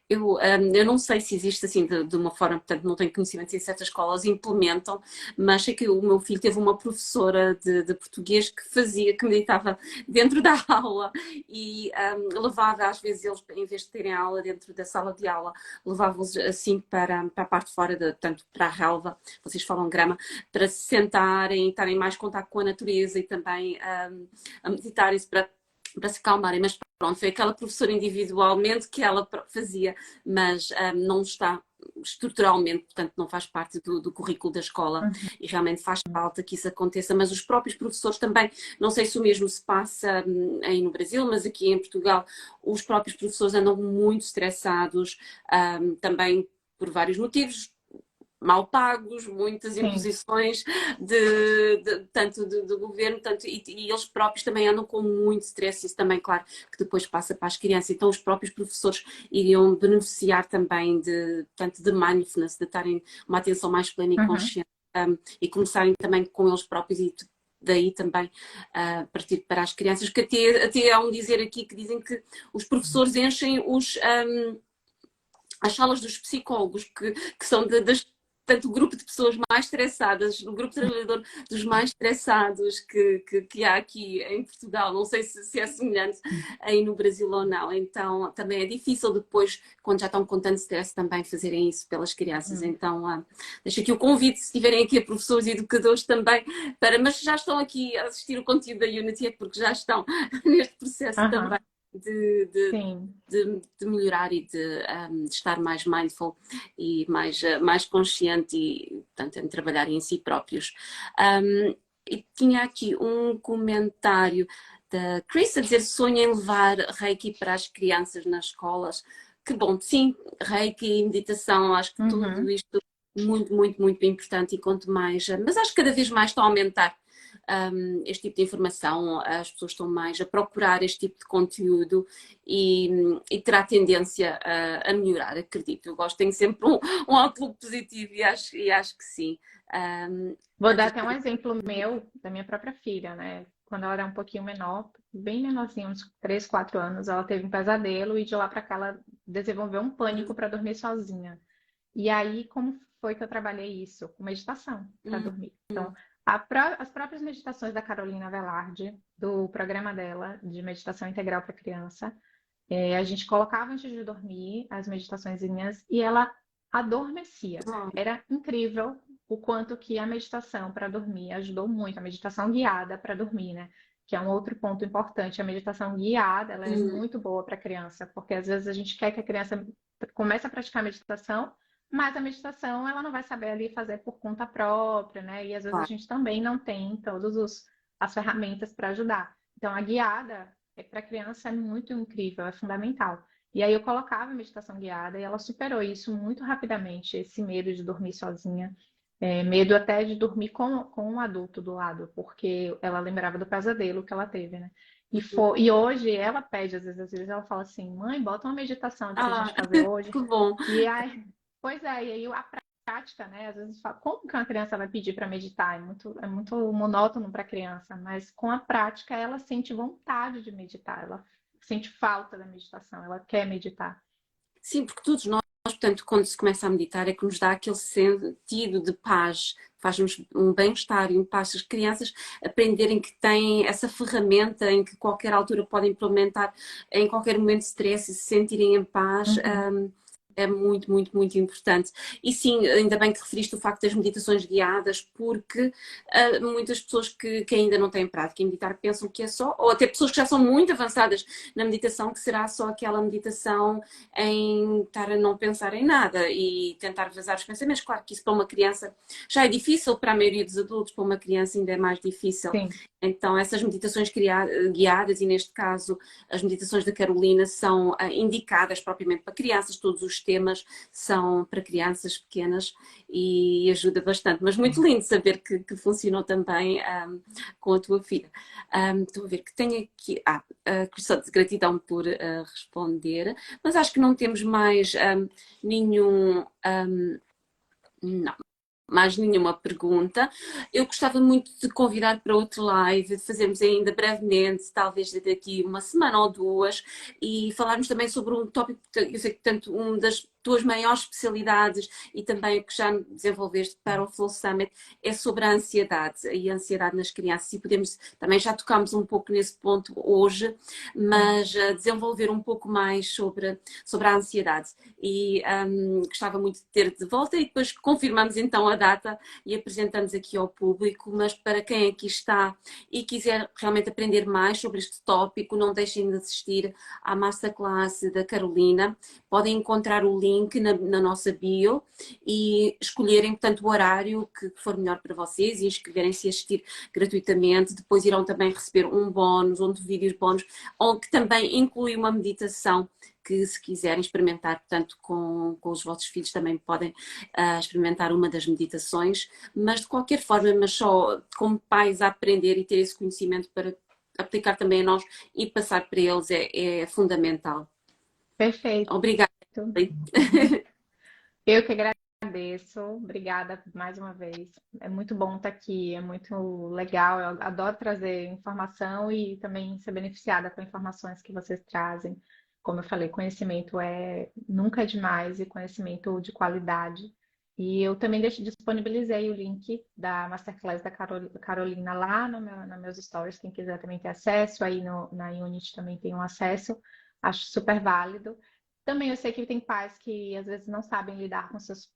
Eu não sei se existe assim de uma forma, portanto, não tenho conhecimento se certas escolas implementam, mas sei que o meu filho teve uma professora de português que meditava dentro da aula e levava, às vezes, eles, em vez de terem aula dentro da sala de aula, levava-os assim para a parte de fora, tanto para a relva, vocês falam grama, para se sentarem, estarem mais em contato com a natureza e também a meditarem-se para se calmarem, mas pronto, foi aquela professora individualmente que ela fazia, mas não está estruturalmente, portanto não faz parte do currículo da escola Uhum. e realmente faz falta que isso aconteça, mas os próprios professores também, não sei se o mesmo se passa aí no Brasil, mas aqui em Portugal os próprios professores andam muito estressados, também por vários motivos, mal pagos, muitas Sim. imposições tanto do governo, tanto, e eles próprios também andam com muito stress, isso também, claro, que depois passa para as crianças. Então, os próprios professores iriam beneficiar também tanto de mindfulness, de terem uma atenção mais plena e Uhum. consciente, e começarem também com eles próprios daí também partir para as crianças, que até há um dizer aqui que dizem que os professores enchem as salas dos psicólogos, que são portanto, o grupo de pessoas mais estressadas, o grupo trabalhador dos mais estressados que há aqui em Portugal. Não sei se é semelhante aí no Brasil ou não. Então, também é difícil depois, quando já estão com tanto stress, também fazerem isso pelas crianças. Então, deixo aqui o convite, se estiverem aqui a professores e educadores também, mas já estão aqui a assistir o conteúdo da Unity, é porque já estão neste processo também de, de, Sim. de melhorar e de estar mais mindful e mais consciente e, portanto, em trabalhar em si próprios. E tinha aqui um comentário da Chris a dizer: sonha em levar Reiki para as crianças nas escolas. Que bom, sim, Reiki e meditação, acho que tudo isto muito, muito, muito importante, e quanto mais, mas acho que cada vez mais está a aumentar este tipo de informação, as pessoas estão mais a procurar este tipo de conteúdo e terá tendência a melhorar, acredito. Eu gosto, tenho sempre um outlook positivo e acho que sim. Vou dar até um exemplo meu, da minha própria filha, né? Quando ela era um pouquinho menor, bem menorzinha, uns 3, 4 anos, ela teve um pesadelo e de lá para cá ela desenvolveu um pânico para dormir sozinha. E aí, como foi que eu trabalhei isso? Com meditação para dormir. Então, as próprias meditações da Carolina Velarde, do programa dela de meditação integral para criança, a gente colocava antes de dormir as meditaçõezinhas e ela adormecia. Era incrível o quanto que a meditação para dormir ajudou muito, a meditação guiada para dormir, né? Que é um outro ponto importante. A meditação guiada, ela é muito boa para a criança, porque às vezes a gente quer que a criança comece a praticar meditação, mas a meditação ela não vai saber ali fazer por conta própria, né? E às vezes a gente também não tem todas as ferramentas para ajudar. Então, a guiada para a criança é muito incrível, é fundamental. E aí eu colocava a meditação guiada e ela superou isso muito rapidamente, esse medo de dormir sozinha, medo até de dormir com um adulto do lado, porque ela lembrava do pesadelo que ela teve, né? E hoje ela pede, às vezes ela fala assim: mãe, bota uma meditação antes da gente fazer hoje. Que bom. E aí, pois é, e aí a prática, né? Às vezes fala, como que uma criança vai pedir para meditar? É muito monótono para a criança, mas com a prática ela sente vontade de meditar, ela sente falta da meditação, ela quer meditar. Sim, porque todos nós, portanto, quando se começa a meditar, é que nos dá aquele sentido de paz, faz-nos um bem-estar e um paz. As crianças aprenderem que têm essa ferramenta em que qualquer altura podem implementar em qualquer momento de stress e se sentirem em paz. É muito, muito, muito importante. E sim, ainda bem que referiste o facto das meditações guiadas, porque muitas pessoas que ainda não têm prática em meditar pensam que é só, ou até pessoas que já são muito avançadas na meditação, que será só aquela meditação em estar a não pensar em nada e tentar vazar os pensamentos. Claro que isso para uma criança já é difícil, para a maioria dos adultos, para uma criança ainda é mais difícil. Sim. Então, essas meditações guiadas, e neste caso as meditações da Carolina, são indicadas propriamente para crianças, todos os temas são para crianças pequenas e ajuda bastante. Mas muito lindo saber que funcionou também com a tua filha. Estou a ver que tenho aqui... só de gratidão por responder, mas acho que não temos mais nenhum... não. Mais nenhuma pergunta. Eu gostava muito de convidar para outro live, de fazermos ainda brevemente, talvez daqui uma semana ou duas, e falarmos também sobre um tópico, eu sei que tanto uma das tuas maiores especialidades e também o que já desenvolveste para o Flow Summit é sobre a ansiedade e a ansiedade nas crianças, e podemos, também já tocámos um pouco nesse ponto hoje, mas desenvolver um pouco mais sobre a ansiedade, e gostava muito de ter de volta, e depois confirmamos então a data e apresentamos aqui ao público. Mas para quem aqui está e quiser realmente aprender mais sobre este tópico, não deixem de assistir à Masterclass da Carolina. Podem encontrar o link na nossa bio e escolherem, portanto, o horário que for melhor para vocês e inscreverem-se e assistir gratuitamente. Depois irão também receber um bónus, vídeos bónus, que também inclui uma meditação que, se quiserem experimentar, portanto, com os vossos filhos, também podem experimentar uma das meditações, mas de qualquer forma, mas só como pais a aprender e ter esse conhecimento para aplicar também a nós e passar para eles é fundamental. Perfeito. Obrigada. Eu que agradeço. agradeço. Obrigada mais uma vez. É muito bom estar aqui, é muito legal. Eu adoro trazer informação e também ser beneficiada com informações que vocês trazem. Como eu falei, conhecimento nunca é demais e conhecimento de qualidade. E eu também disponibilizei o link da Masterclass da Carolina lá nos meus stories. Quem quiser também ter acesso, aí na Unity também tem um acesso. Acho super válido. Também eu sei que tem pais que às vezes não sabem lidar com seus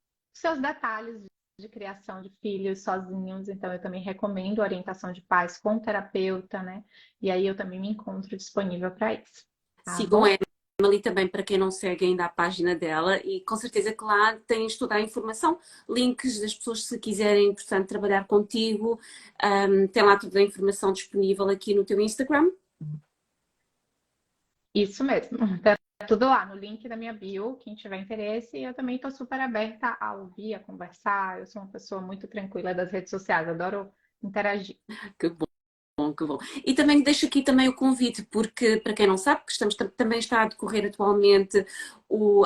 detalhes de criação de filhos sozinhos, então eu também recomendo orientação de pais com terapeuta, né? E aí eu também me encontro disponível para isso. Tá Sigam bom? a Emily também, para quem não segue ainda a página dela, e com certeza que lá tens toda a informação, links das pessoas se quiserem, portanto, trabalhar contigo, tem lá toda a informação disponível aqui no teu Instagram. Isso mesmo. Tá tudo lá no link da minha bio, quem tiver interesse. E eu também estou super aberta a ouvir, a conversar. Eu sou uma pessoa muito tranquila das redes sociais, adoro interagir. Que bom. Que bom. E também deixo aqui também o convite, porque para quem não sabe, que também está a decorrer atualmente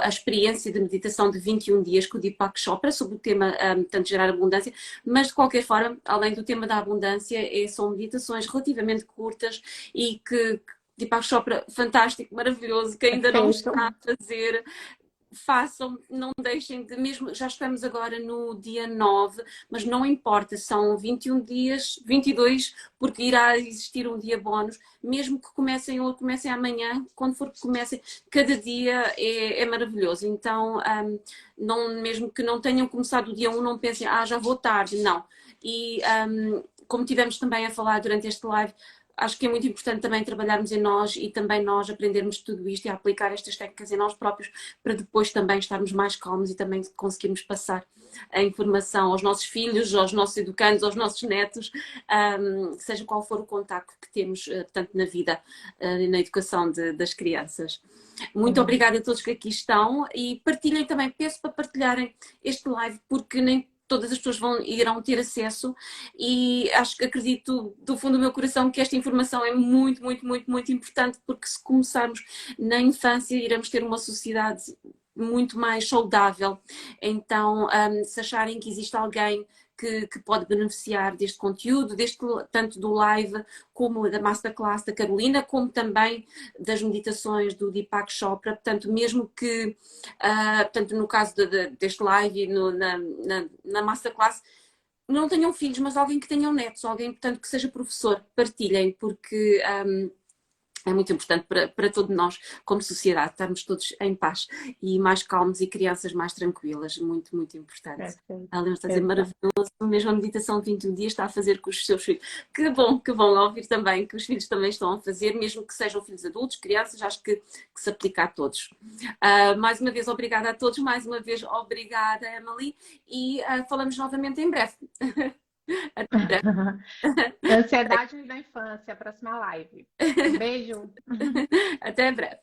a experiência de meditação de 21 dias com o Deepak Chopra sobre o tema, tanto gerar abundância, mas de qualquer forma, além do tema da abundância, são meditações relativamente curtas e que Deepak Chopra, fantástico, maravilhoso, que ainda não Perfeito. está a fazer, façam, não deixem de, mesmo, já estamos agora no dia 9, mas não importa, são 21 dias, 22, porque irá existir um dia bónus, mesmo que comecem ou comecem amanhã, quando for que comecem, cada dia é maravilhoso. Então, não, mesmo que não tenham começado o dia 1, não pensem, já vou tarde, não. E como tivemos também a falar durante este live, acho que é muito importante também trabalharmos em nós e também nós aprendermos tudo isto e aplicar estas técnicas em nós próprios para depois também estarmos mais calmos e também conseguirmos passar a informação aos nossos filhos, aos nossos educandos, aos nossos netos, seja qual for o contacto que temos, portanto, na vida e na educação das crianças. Muito obrigada a todos que aqui estão e partilhem também, peço para partilharem este live porque nem todas as pessoas irão ter acesso e acredito do fundo do meu coração que esta informação é muito, muito, muito, muito importante porque se começarmos na infância iremos ter uma sociedade muito mais saudável. Então, se acharem que existe alguém que pode beneficiar deste conteúdo, tanto do live como da Masterclass da Carolina, como também das meditações do Deepak Chopra, portanto, mesmo que, portanto, no caso deste live e na Masterclass, não tenham filhos, mas alguém que tenham netos, alguém, portanto, que seja professor, partilhem, porque é muito importante para todos nós, como sociedade, estarmos todos em paz e mais calmos e crianças mais tranquilas. Muito, muito importante. Perfeito. A Leonor está a dizer maravilhoso, mesmo a meditação de 21 dias está a fazer com os seus filhos. Que bom ouvir também que os filhos também estão a fazer, mesmo que sejam filhos adultos, crianças, acho que se aplica a todos. Mais uma vez, obrigada a todos, mais uma vez, obrigada, Emily, e falamos novamente em breve. Até breve. Ansiedade da infância, próxima live. Beijo. Até breve.